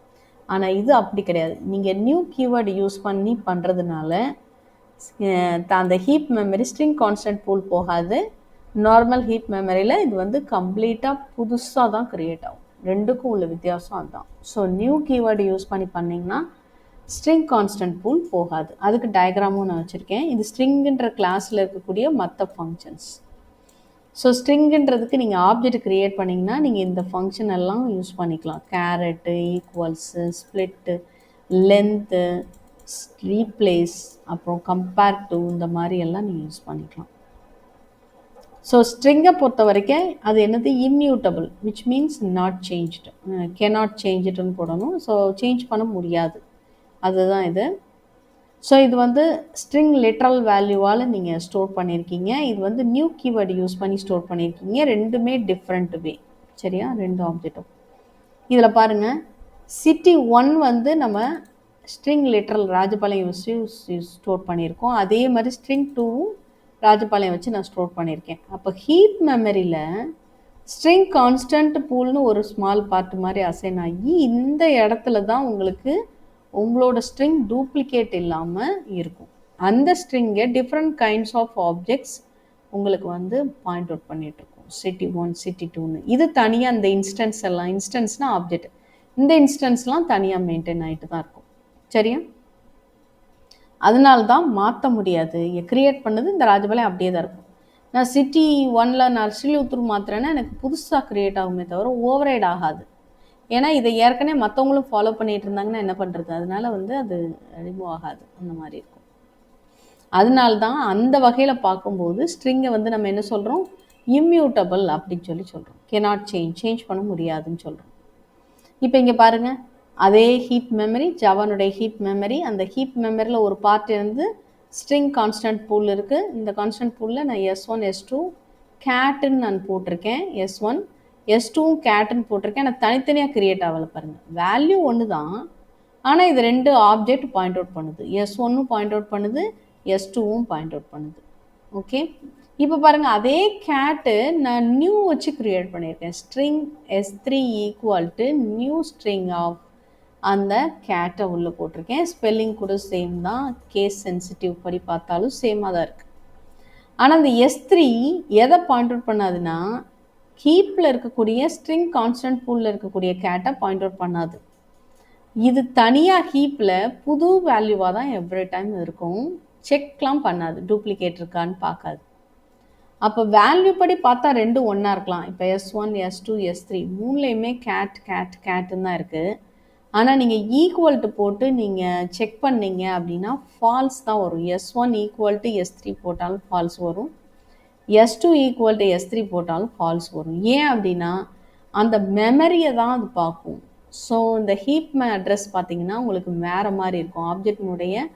ஆனால் இது அப்படி கிடையாது. நீங்கள் நியூ கீவேர்டு யூஸ் பண்ணி பண்ணுறதுனால அந்த heap memory string constant pool போகாது. நார்மல் ஹீப் மெமரியில் இது கம்ப்ளீட்டாக புதுசாக தான் க்ரியேட் ஆகும். ரெண்டுக்கும் உள்ள வித்தியாசம் அதுதான். ஸோ நியூ கீவேர்டு யூஸ் பண்ணி பண்ணிங்கன்னா ஸ்ட்ரிங் கான்ஸ்டன்ட் பூல் போகாது. அதுக்கு டயக்ராமும் நான் வச்சுருக்கேன். இது ஸ்ட்ரிங்குன்ற கிளாஸில் இருக்கக்கூடிய மற்ற ஃபங்க்ஷன்ஸ். ஸோ ஸ்ட்ரிங்குன்றதுக்கு நீங்கள் ஆப்ஜெக்ட் க்ரியேட் பண்ணிங்கன்னா நீங்கள் இந்த ஃபங்க்ஷன் எல்லாம் யூஸ் பண்ணிக்கலாம். Carrot, equals, split, length, replace, அப்புறம் கம்பேர் டு, இந்த மாதிரி எல்லாம் நீங்கள் யூஸ் பண்ணிக்கலாம். ஸோ ஸ்ட்ரிங்கை பொறுத்த வரைக்கும் அது என்னது, immutable, which means not changed. Cannot சேஞ்சுன்னு போடணும். ஸோ சேஞ்ச் பண்ண முடியாது, அதுதான் இது. ஸோ இது ஸ்ட்ரிங் லிட்ரல் வேல்யூவால் நீங்கள் ஸ்டோர் பண்ணியிருக்கீங்க. இது நியூ கீவேர்டு யூஸ் பண்ணி ஸ்டோர் பண்ணியிருக்கீங்க. ரெண்டுமே டிஃப்ரெண்ட் வே. சரியா, ரெண்டு ஆப்ஜெக்டும். இதில் பாருங்கள், சிட்டி 1 நம்ம ஸ்ட்ரிங் லிட்ரல் ராஜபாளையம் வச்சு ஸ்டோர் பண்ணியிருக்கோம். அதே மாதிரி ஸ்ட்ரிங் 2வும் ராஜபாளையம் வச்சு நான் ஸ்டோர் பண்ணியிருக்கேன். அப்போ ஹீப் மெமரியில் ஸ்ட்ரிங் கான்ஸ்டன்ட் பூல்னு ஒரு ஸ்மால் பார்ட் மாதிரி அசைன் ஆகி இந்த இடத்துல தான் உங்களோட ஸ்ட்ரிங் டூப்ளிகேட் இல்லாமல் இருக்கும். அந்த ஸ்ட்ரிங்கை டிஃப்ரெண்ட் கைண்ட்ஸ் ஆஃப் ஆப்ஜெக்ட்ஸ் உங்களுக்கு பாயிண்ட் அவுட் பண்ணிகிட்ருக்கோம். சிட்டி 1, சிட்டி 2ன்னு. இது தனியாக இந்த இன்ஸ்டன்ஸ்னால் ஆப்ஜெக்ட், இந்த இன்ஸ்டன்ஸ்லாம் தனியாக மெயின்டைன் ஆகிட்டு தான் இருக்கும். சரியா, அதனால தான் மாற்ற முடியாது. க்ரியேட் பண்ணது இந்த ராஜபாளையம் அப்படியே தான் இருக்கும். நான் சிட்டி 1ல் நான் ஸ்ரீவில்லிபுத்தூர் மாத்திரேன்னா எனக்கு புதுசாக க்ரியேட் ஆகுமே தவிர ஓவரைட் ஆகாது. ஏன்னா இதை ஏற்கனவே மற்றவங்களும் ஃபாலோ பண்ணிகிட்டு இருந்தாங்கன்னா என்ன பண்ணுறது, அதனால அது ரிமூவ் ஆகாது, அந்த மாதிரி இருக்கும். அதனால தான் அந்த வகையில் பார்க்கும்போது ஸ்ட்ரிங்கை நம்ம என்ன சொல்கிறோம், இம்மியூட்டபிள் அப்படின்னு சொல்கிறோம். கேனாட் சேஞ்ச் பண்ண முடியாதுன்னு சொல்கிறோம். இப்போ இங்கே பாருங்கள், அதே ஹீப் மெமரி, ஜாவானுடைய ஹீப் மெமரி. அந்த ஹீப் மெமரியில் ஒரு பார்ட் ஸ்ட்ரிங் கான்ஸ்டன்ட் பூல் இருக்குது. இந்த கான்ஸ்டன்ட் பூலில் நான் S1 S2 கேட்டுன்னு நான் போட்டிருக்கேன். S1 S2வும் கேட்டுன்னு போட்டிருக்கேன். நான் தனித்தனியாக க்ரியேட் ஆகலை. பாருங்கள், வேல்யூ ஒன்று தான், ஆனால் இது ரெண்டு ஆப்ஜெக்ட் பாயிண்ட் அவுட் பண்ணுது. S1ம் பாயிண்ட் அவுட் பண்ணுது, S2வும் பாயிண்ட் அவுட் பண்ணுது. ஓகே, இப்போ பாருங்கள், அதே கேட்டு நான் நியூ வச்சு க்ரியேட் பண்ணியிருக்கேன். String S3 equal to new string of அந்த கேட்டை உள்ளே போட்டிருக்கேன். ஸ்பெல்லிங் கூட சேம் தான், கேஸ் சென்சிட்டிவ் படி பார்த்தாலும் சேமாக தான் இருக்குது. ஆனால் அந்த S3 எதை பாயிண்ட் அவுட் பண்ணாதுன்னா, ஹீப்பில் இருக்கக்கூடிய ஸ்ட்ரிங் கான்ஸ்டன்ட் பூலில் இருக்கக்கூடிய கேட்டை பாயிண்ட் அவுட் பண்ணாது. இது தனியாக ஹீப்பில் புது வேல்யூவாக தான் எவ்ரி டைம் இருக்கும். செக்லாம் பண்ணாது, டூப்ளிகேட் இருக்கான்னு பார்க்காது. அப்போ வேல்யூ படி பார்த்தா ரெண்டும் ஒன்றா இருக்கலாம். இப்போ S1 S2 S3 மூணுலேயுமே கேட்டுன்னு தான் இருக்குது. ஆனால் நீங்கள் ஈக்குவல் டு போட்டு நீங்கள் செக் பண்ணிங்க அப்படின்னா ஃபால்ஸ் தான் வரும். S1 ஈக்குவல் டு S3 போட்டாலும் ஃபால்ஸ் வரும், S2 ஈக்குவல் டு S3 போட்டாலும் ஃபால்ஸ் வரும். ஏன் அப்படின்னா அந்த மெமரியை தான் அது பார்க்கும். ஸோ இந்த ஹீப் அட்ரஸ் பார்த்தீங்கன்னா உங்களுக்கு வேறு மாதிரி இருக்கும். ஆப்ஜெக்டினுடைய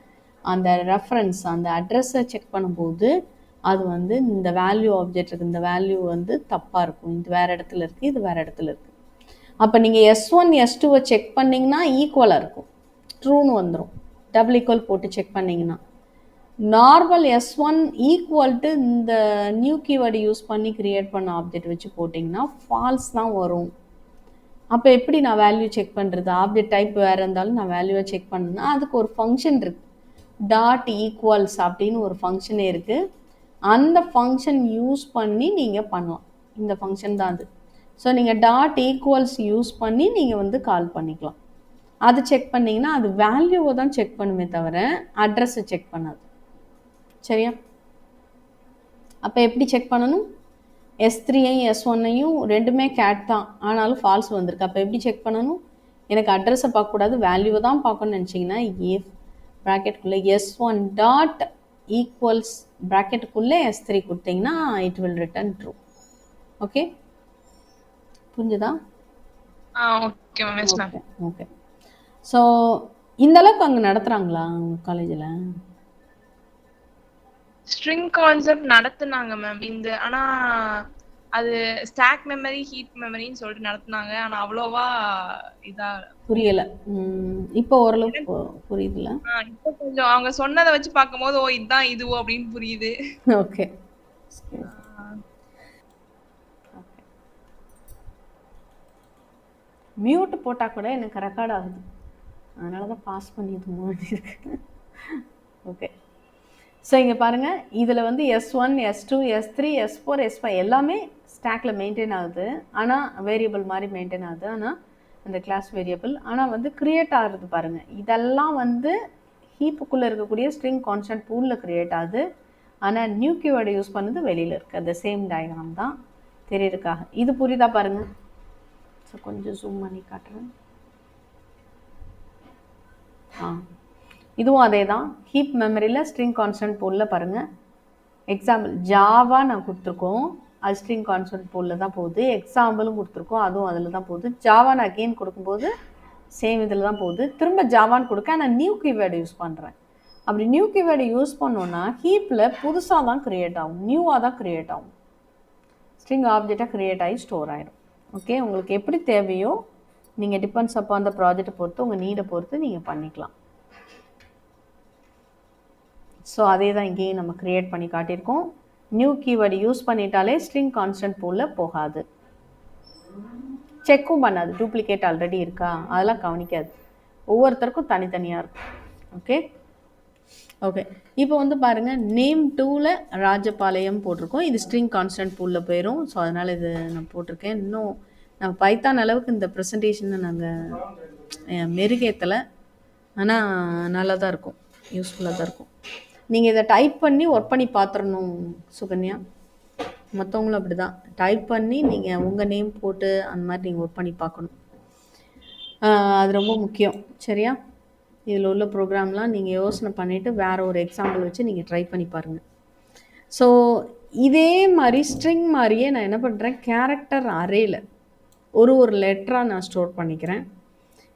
அந்த ரெஃபரன்ஸ், அந்த அட்ரஸை செக் பண்ணும்போது அது இந்த வேல்யூ ஆப்ஜெக்ட்டுக்கு இந்த வேல்யூ தப்பாக இருக்கும். இது வேறு இடத்துல இருக்குது, இது வேறு இடத்துல இருக்குது. அப்போ நீங்கள் S1 S2வை செக் பண்ணிங்கன்னா ஈக்குவலாக இருக்கும், ட்ரூன்னு வந்துடும். டபுள் ஈக்குவல் போட்டு செக் பண்ணிங்கன்னா நார்மல் S1 ஈக்குவல் டு இந்த நியூ கீவேர்டு யூஸ் பண்ணி க்ரியேட் பண்ண ஆப்ஜெக்ட் வச்சு போட்டிங்கன்னா ஃபால்ஸ் தான் வரும். அப்போ எப்படி நான் வேல்யூ செக் பண்ணுறது? ஆப்ஜெக்ட் டைப் வேறு இருந்தாலும் நான் வேல்யூவை செக் பண்ணணும்னா அதுக்கு ஒரு ஃபங்க்ஷன் இருக்குது, டாட் ஈக்குவல்ஸ் அப்படின்னு ஒரு ஃபங்க்ஷனே இருக்குது. அந்த ஃபங்க்ஷன் யூஸ் பண்ணி நீங்கள் பண்ணலாம். இந்த ஃபங்க்ஷன் தான் அது. ஸோ நீங்கள் டாட் ஈக்குவல்ஸ் யூஸ் பண்ணி நீங்கள் கால் பண்ணிக்கலாம். அது செக் பண்ணிங்கன்னா அது வேல்யூவை தான் செக் பண்ணுமே தவிர அட்ரஸை செக் பண்ணாது. சரியா, அப்போ எப்படி செக் பண்ணணும்? S3ஐயும் S1ஐயும் ரெண்டுமே கேட் தான், ஆனாலும் ஃபால்ஸ் வந்திருக்கு. அப்போ எப்படி செக் பண்ணணும்? எனக்கு அட்ரஸை பார்க்கக்கூடாது, வேல்யூவை தான் பார்க்கணும்னு நினச்சிங்கன்னா இஃப் ப்ராக்கெட்டுக்குள்ளே S1 டாட் ஈக்குவல்ஸ் ப்ராக்கெட்டுக்குள்ளே S3 கொடுத்தீங்கன்னா it will return true. Okay, புரிஞ்சுதா? Okay ma'am. Yes ma'am. Okay okay. So இந்த அளவுக்கு அங்கே நடத்துகிறாங்களா உங்கள் காலேஜில்? ஸ்ட்ரிங் கான்செப்ட் நடத்துனாங்க மேம். ஆனா அது ஸ்டாக் மெமரி, ஹீப் மெமரின்னு சொல்லிட்டு நடத்துனாங்க. ஆனா அவ்வளோவா இதா புரியலை. இப்போ ஓரளவுக்கு புரியுதுல்ல? இப்போ கொஞ்சம் அவங்க சொன்னதை வச்சு பார்க்கும்போது ஓ இதுதான் இதுவோ அப்படின்னு புரியுது. ஓகே. மியூட் போட்டால் கூட எனக்கு ரெக்கார்ட் ஆகுது, அதனால தான் பாஸ் பண்ணிட்டு இருக்கு. ஓகே. ஸோ இங்கே பாருங்கள், இதில் வந்து S1, S2, S3, S4, S5 எல்லாமே ஸ்டாக்கில் மெயின்டைன் ஆகுது. ஆனால் வேரியபிள் மாதிரி மெயின்டைன் ஆகுது, ஆனால் அந்த கிளாஸ் வேரியபிள். ஆனால் வந்து க்ரியேட் ஆகுறது பாருங்கள், இதெல்லாம் வந்து ஹீப்புக்குள்ளே இருக்கக்கூடிய ஸ்ட்ரிங் கான்ஸ்டன்ட் பூலில் க்ரியேட் ஆகுது. ஆனால் நியூ கீவேர்டை யூஸ் பண்ணது வெளியில் இருக்குது. அந்த சேம் டயக்ராம் தான் தெரியறதுக்காக. இது புரியுதா பாருங்கள்? ஸோ கொஞ்சம் ஜூம் பண்ணி காட்டுறேன். இதுவும் அதே தான். ஹீப் மெமரியில் ஸ்ட்ரிங் கான்ஸ்டன்ட் பூலில் பாருங்கள். எக்ஸாம்பிள் ஜாவா நான் கொடுத்துருக்கோம், அது ஸ்ட்ரிங் கான்ஸ்டன்ட் பூலில் தான் போகுது. எக்ஸாம்பிளும் கொடுத்துருக்கோம், அதுவும் அதில் தான் போகுது. ஜாவான் அகெயின் கொடுக்கும்போது சேம் இதில் தான் போகுது. திரும்ப ஜாவான் கொடுக்க நான் நியூ கீவேர்டு யூஸ் பண்ணுறேன். அப்படி நியூ கீவேர்டு யூஸ் பண்ணோன்னா ஹீப்பில் புதுசாக தான் க்ரியேட் ஆகும், நியூவாக தான் க்ரியேட் ஆகும். ஸ்ட்ரிங் ஆப்ஜெக்டாக க்ரியேட் ஆகி ஸ்டோர் ஆகிடும். ஓகே, உங்களுக்கு எப்படி தேவையோ நீங்கள் டிபெண்ட்ஸ் அப்போ அந்த ப்ராஜெக்டை பொறுத்து, உங்கள் நீடை பொறுத்து நீங்கள் பண்ணிக்கலாம். ஸோ அதே தான் இங்கேயும் நம்ம க்ரியேட் பண்ணி காட்டியிருக்கோம். நியூ கீவேர்டு யூஸ் பண்ணிட்டாலே ஸ்ட்ரிங் கான்ஸ்டன்ட் பூலில் போகாது, செக்கும் பண்ணாது. டூப்ளிகேட் ஆல்ரெடி இருக்கா அதெல்லாம் கவனிக்காது, ஒவ்வொருத்தருக்கும் தனித்தனியாக இருக்கும். Okay okay. இப்போ வந்து பாருங்கள், நேம் 2ல் ராஜபாளையம் போட்டிருக்கோம். இது ஸ்ட்ரிங் கான்ஸ்டன்ட் பூலில் போயிடும். ஸோ அதனால் இது நான் போட்டிருக்கேன். இன்னும் நம்ம பைத்தான் அளவுக்கு இந்த ப்ரெசன்டேஷனை நாங்கள் மெருகேற்றலை, ஆனால் நல்லா தான் இருக்கும், யூஸ்ஃபுல்லாக தான் இருக்கும். நீங்கள் இதை டைப் பண்ணி ஒர்க் பண்ணி பார்த்துடணும் சுகன்யா. மற்றவங்களும் அப்படி தான் டைப் பண்ணி நீங்கள் உங்கள் நேம் போட்டு அந்த மாதிரி நீங்கள் ஒர்க் பண்ணி பார்க்கணும். அது ரொம்ப முக்கியம். சரியா? இதில் உள்ள ப்ரோக்ராம்லாம் நீங்கள் யோசனை பண்ணிவிட்டு வேறு ஒரு எக்ஸாம்பிள் வச்சு நீங்கள் ட்ரை பண்ணி பாருங்கள். ஸோ இதே மாதிரி ஸ்ட்ரிங் மாதிரியே நான் என்ன பண்ணுறேன், கேரக்டர் அரேயில் ஒரு லெட்டராக நான் ஸ்டோர் பண்ணிக்கிறேன்.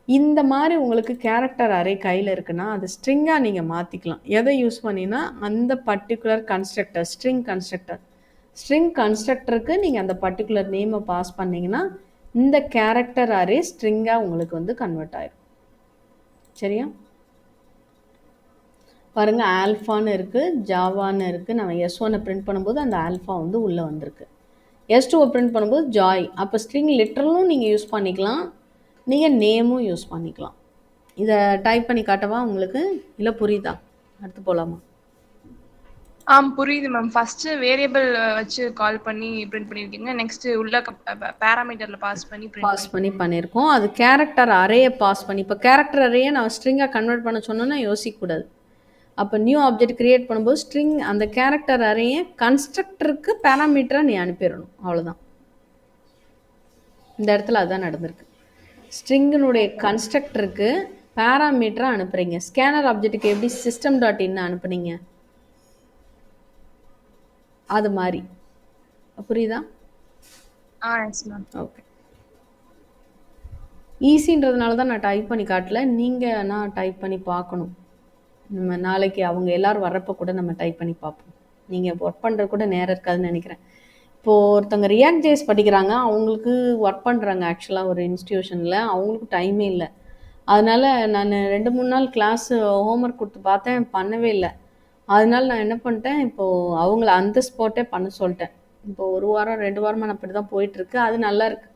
இந்த மாதிரி உங்களுக்கு கேரக்டர் அரே கையில் இருக்குன்னா அது ஸ்ட்ரிங்காக நீங்கள் மாற்றிக்கலாம். எதை யூஸ் பண்ணினா அந்த பர்டிகுலர் கன்ஸ்ட்ரக்டர், ஸ்ட்ரிங் கன்ஸ்ட்ரக்டருக்கு நீங்கள் அந்த பர்டிகுலர் நேமை பாஸ் பண்ணிங்கன்னா இந்த கேரக்டர் அரே ஸ்ட்ரிங்காக உங்களுக்கு வந்து கன்வெர்ட் ஆயிடும். சரியா? பாருங்கள், ஆல்ஃபான்னு இருக்குது, ஜாவான்னு இருக்குது. நம்ம S1 பிரிண்ட் பண்ணும்போது அந்த ஆல்ஃபா வந்து உள்ளே வந்திருக்கு. S2 பிரிண்ட் பண்ணும்போது ஜாய். அப்போ ஸ்ட்ரிங் லிட்டரலும் நீங்கள் யூஸ் பண்ணிக்கலாம், நீங்கள் நேமும் யூஸ் பண்ணிக்கலாம். இதை டைப் பண்ணி காட்டவா உங்களுக்கு, இல்லை புரியுதா? அடுத்து போகலாமா? புரியுது மேம். ஃபர்ஸ்ட் வேரியபிள் வச்சு கால் பண்ணி பிரிண்ட் பண்ணியிருக்கீங்க, நெக்ஸ்ட் உள்ள பேராமீட்டரில் பாஸ் பண்ணி பண்ணியிருக்கோம். அது கேரக்டர் அரேயை பாஸ் பண்ணி, இப்போ கேரக்டர் அரேயை நான் ஸ்ட்ரிங்காக கன்வெர்ட் பண்ண சொன்னோன்னா யோசிக்கக்கூடாது. அப்போ நியூ ஆப்ஜெக்ட் க்ரியேட் பண்ணும்போது ஸ்ட்ரிங் அந்த கேரக்டர் அரேயை கன்ஸ்ட்ரக்டருக்கு பேராமீட்டராக நீ அனுப்பிடணும், அவ்வளோதான். இந்த இடத்துல அதுதான் நடந்திருக்கு. ஸ்ட்ரிங்கினுடைய கன்ஸ்ட்ரக்டருக்கு பேராமீட்டராக அனுப்புகிறீங்க. ஸ்கேனர் ஆப்ஜெக்ட்டுக்கு எப்படி system.in அனுப்புனீங்க அது மாதிரி. புரியுதா? ஓகே. ஈஸின்றதுனால தான் நான் டைப் பண்ணி காட்டல, நீங்கள் நான் டைப் பண்ணி பார்க்கணும். நம்ம நாளைக்கு அவங்க எல்லோரும் வர்றப்போ கூட நம்ம டைப் பண்ணி பார்ப்போம். நீங்கள் ஒர்க் பண்ணுறது கூட நேரம் இருக்காதுன்னு நினைக்கிறேன். இப்போது ஒருத்தவங்க ரியாக்ட் ஜேஸ் படிக்கிறாங்க, அவங்களுக்கு ஒர்க் பண்ணுறாங்க ஆக்சுவலாக ஒரு இன்ஸ்டியூஷனில், அவங்களுக்கு டைமே இல்லை. அதனால் நான் 2-3 நாள் கிளாஸு ஹோம்ஒர்க் கொடுத்து பார்த்தேன், பண்ணவே இல்லை. அதனால் நான் என்ன பண்ணிட்டேன், இப்போது அவங்கள அந்த ஸ்பாட்டே பண்ண சொல்லிட்டேன். இப்போது 1 வாரம் 2 வாரமாக நான் அப்படி தான் போயிட்டுருக்கு. அது நல்லாயிருக்கு.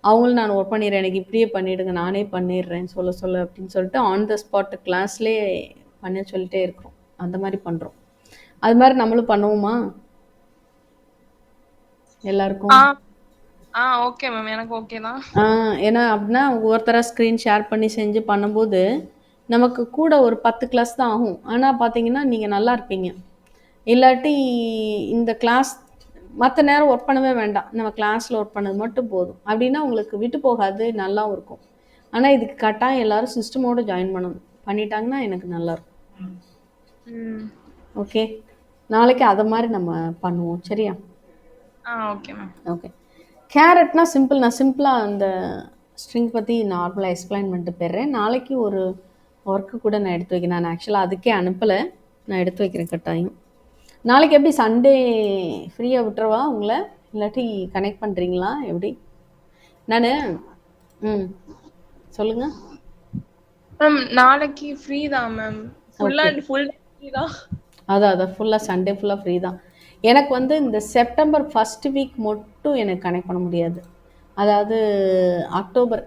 அவங்களும் நான் ஒர்க் பண்ணிடுறேன், எனக்கு இப்படியே பண்ணிவிடுங்க, நானே பண்ணிடுறேன் சொல்ல அப்படின்னு சொல்லிட்டு ஆன் த ஸ்பாட் கிளாஸ்லேயே பண்ண சொல்லிட்டே இருக்கிறோம். அந்த மாதிரி பண்ணுறோம். அது மாதிரி நம்மளும் பண்ணுவோமா எல்லாருக்கும்? ஓகே மேம், எனக்கு ஓகே தான். ஏன்னா அப்படின்னா ஒவ்வொருத்தராக ஸ்க்ரீன் ஷேர் பண்ணி செஞ்சு பண்ணும்போது நமக்கு கூட ஒரு 10 கிளாஸ் தான் ஆகும். ஆனால் பார்த்தீங்கன்னா நீங்கள் நல்லா இருப்பீங்க. இல்லாட்டி இந்த கிளாஸ் மற்ற நேரம் ஒர்க் பண்ணவே வேண்டாம், நம்ம கிளாஸில் ஒர்க் பண்ணது மட்டும் போதும். அப்படின்னா உங்களுக்கு விட்டு போகாது, நல்லாவும் இருக்கும். ஆனால் இதுக்கு கட்டாயம் எல்லாரும் சிஸ்டமோட ஜாயின் பண்ணணும். பண்ணிட்டாங்கன்னா எனக்கு நல்லாயிருக்கும். ம். ஓகே, நாளைக்கு அதை மாதிரி நம்ம பண்ணுவோம். சரியா? Okay ma'am. ஓகே. கேரட்னா சிம்பிள். நான் சிம்பிளாக அந்த ஸ்ட்ரிங் பற்றி நார்மலாக எக்ஸ்பிளைன் பண்ணிட்டு போயிடுறேன். நாளைக்கு ஒரு ஒர்க்கு கூட நான் எடுத்து வைக்கிறேன். நான் ஆக்சுவலாக அதுக்கே அனுப்பலை, நான் எடுத்து வைக்கிறேன் கட்டாயம். நாளைக்கு எப்படி சண்டே ஃப்ரீயாக விட்டுறவா உங்களை, இல்லாட்டி கனெக்ட் பண்ணுறீங்களா எப்படி? நான் சொல்லுங்கள் மேம் நாளைக்கு ஃப்ரீ தான் மேம். ஃபுல் டே ஃப்ரீ தான். அதான் ஃபுல்லாக சண்டே ஃபுல்லாக ஃப்ரீ தான். எனக்கு வந்து இந்த செப்டம்பர் ஃபஸ்ட் வீக் மட்டும் எனக்கு கனெக்ட் பண்ண முடியாது. அதாவது அக்டோபர்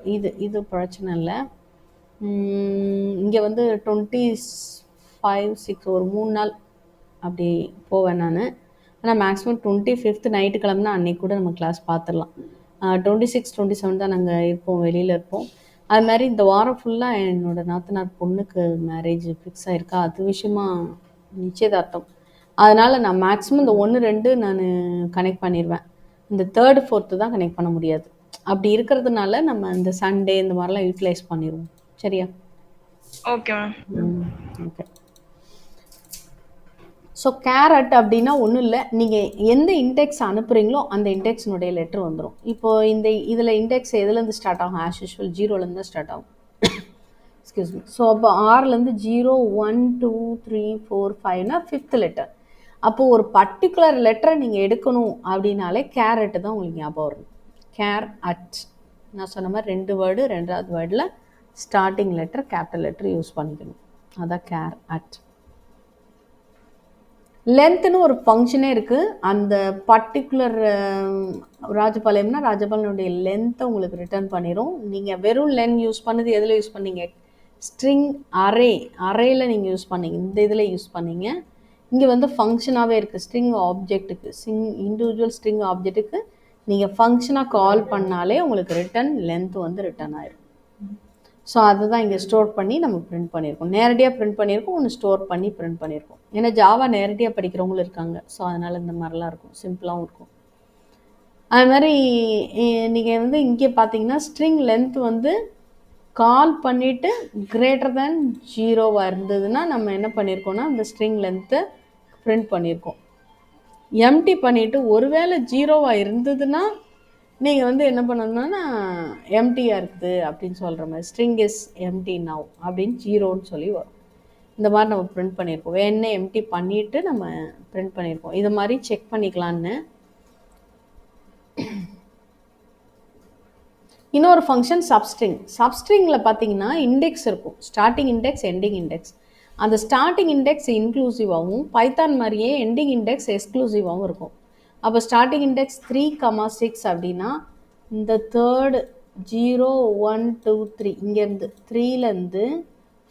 இது பிரச்சனை இல்லை. இங்கே வந்து 25, 6 ஒரு 3 நாள் அப்படி போவேன் நான். ஆனால் மேக்ஸிமம் 25th நைட்டு கிளம்புனா அன்றைக்கி கூட நம்ம கிளாஸ் பார்த்துடலாம். 26, 27 தான் நாங்கள் இருப்போம், வெளியில் இருப்போம். அது மாதிரி இந்த வாரம் ஃபுல்லாக என்னோடய நாத்தனார் பொண்ணுக்கு மேரேஜ் ஃபிக்ஸ் ஆகிருக்கா, அது விஷயமா நிச்சயதார்த்தம். அதனால் நான் மேக்ஸிமம் இந்த 1, 2 நான் கனெக்ட் பண்ணிடுவேன். இந்த 3rd, 4th தான் கனெக்ட் பண்ண முடியாது. அப்படி இருக்கிறதுனால நம்ம இந்த சண்டே இந்த மாதிரிலாம் யூட்டிலைஸ் பண்ணிடுவோம். சரியா? Okay ma'am. Okay. So carrot அப்படின்னா ஒன்றும் இல்லை, நீங்கள் எந்த இண்டெக்ஸ் அனுப்புகிறீங்களோ அந்த இண்டெக்ஸினுடைய லெட்ரு வந்துடும். இப்போது இதில் இண்டெக்ஸ் எதுலேருந்து ஸ்டார்ட் ஆகும்? ஆஸ் யூஷுவல் 0லேருந்து தான் ஸ்டார்ட் ஆகும். Excuse me. ஸோ அப்போ 6லேருந்து 0, 1, 2, 3, 4, 5னா 5th லெட்டர். அப்போது ஒரு பர்டிகுலர் லெட்டரை நீங்கள் எடுக்கணும் அப்படின்னாலே கேரட்டு தான் உங்களுக்கு ஞாபகம் வரும். Care at. நான் சொன்ன மாதிரி 2 வேர்டு, 2வது வேர்டில் starting letter capital letter use பண்ணிக்கணும். அதான் கேர் அட். லென்த்துன்னு ஒரு ஃபங்க்ஷனே இருக்குது. அந்த பர்டிகுலர் ராஜபாளையம்னா ராஜபாளையனுடைய லென்த்தை உங்களுக்கு ரிட்டர்ன் பண்ணிடும். நீங்கள் வெறும் லென் யூஸ் பண்ணது எதில் யூஸ் பண்ணீங்க? ஸ்ட்ரிங் அரேயில் நீங்கள் யூஸ் பண்ணீங்க, இந்த இதில் யூஸ் பண்ணீங்க. இங்கே வந்து ஃபங்க்ஷனாகவே இருக்குது. ஸ்ட்ரிங் ஆப்ஜெக்ட்டுக்கு, இண்டிவிஜுவல் ஸ்ட்ரிங் ஆப்ஜெக்ட்டுக்கு நீங்கள் ஃபங்க்ஷனாக கால் பண்ணாலே உங்களுக்கு ரிட்டன் லென்த் வந்து ரிட்டன் ஆயிடும். ஸோ அதுதான் இங்கே ஸ்டோர் பண்ணி நம்ம பிரிண்ட் பண்ணியிருக்கோம். நேரடியாக பிரிண்ட் பண்ணியிருக்கோம், ஒன்று ஸ்டோர் பண்ணி பிரிண்ட் பண்ணியிருக்கோம். ஏன்னா ஜாவா நேரடியாக படிக்கிறவங்களும் இருக்காங்க. ஸோ அதனால் இந்த மாதிரிலாம் இருக்கும், சிம்பிளாகவும் இருக்கும். அது மாதிரி நீங்கள் வந்து இங்கே பார்த்தீங்கன்னா ஸ்ட்ரிங் லென்த் வந்து கால் பண்ணிவிட்டு >0 இருந்ததுன்னா நம்ம என்ன பண்ணியிருக்கோம்னா அந்த ஸ்ட்ரிங் லென்த்தை பிரிண்ட் பண்ணியிருக்கோம். எம்டி பண்ணிவிட்டு ஒருவேளை 0 இருந்ததுன்னா நீங்கள் வந்து என்ன பண்ணணும்னா எம்டியாக இருக்குது அப்படின்னு சொல்கிற மாதிரி, ஸ்ட்ரிங் இஸ் எம்டி நவ் அப்படின்னு 0ன்னு சொல்லி வரும். இந்த மாதிரி நம்ம பிரிண்ட் பண்ணியிருக்கோம். வேணே எம்டி பண்ணிவிட்டு நம்ம பிரிண்ட் பண்ணியிருக்கோம். இது மாதிரி செக் பண்ணிக்கலான்னு. இன்னொரு ஃபங்க்ஷன் சப்ஸ்ட்ரிங்கில் பார்த்தீங்கன்னா இண்டெக்ஸ் இருக்கும். Starting index, ending index. அந்த ஸ்டார்டிங் இண்டெக்ஸ் இன்க்ளூசிவாகவும் பைத்தான் மாதிரியே எண்டிங் இண்டெக்ஸ் எக்ஸ்க்ளூசிவாகவும் இருக்கும். அப்போ ஸ்டார்டிங் இண்டெக்ஸ் 3, 6 அப்படின்னா இந்த 3rd 0, 1, 2, 3 இங்கேருந்து 3லேருந்து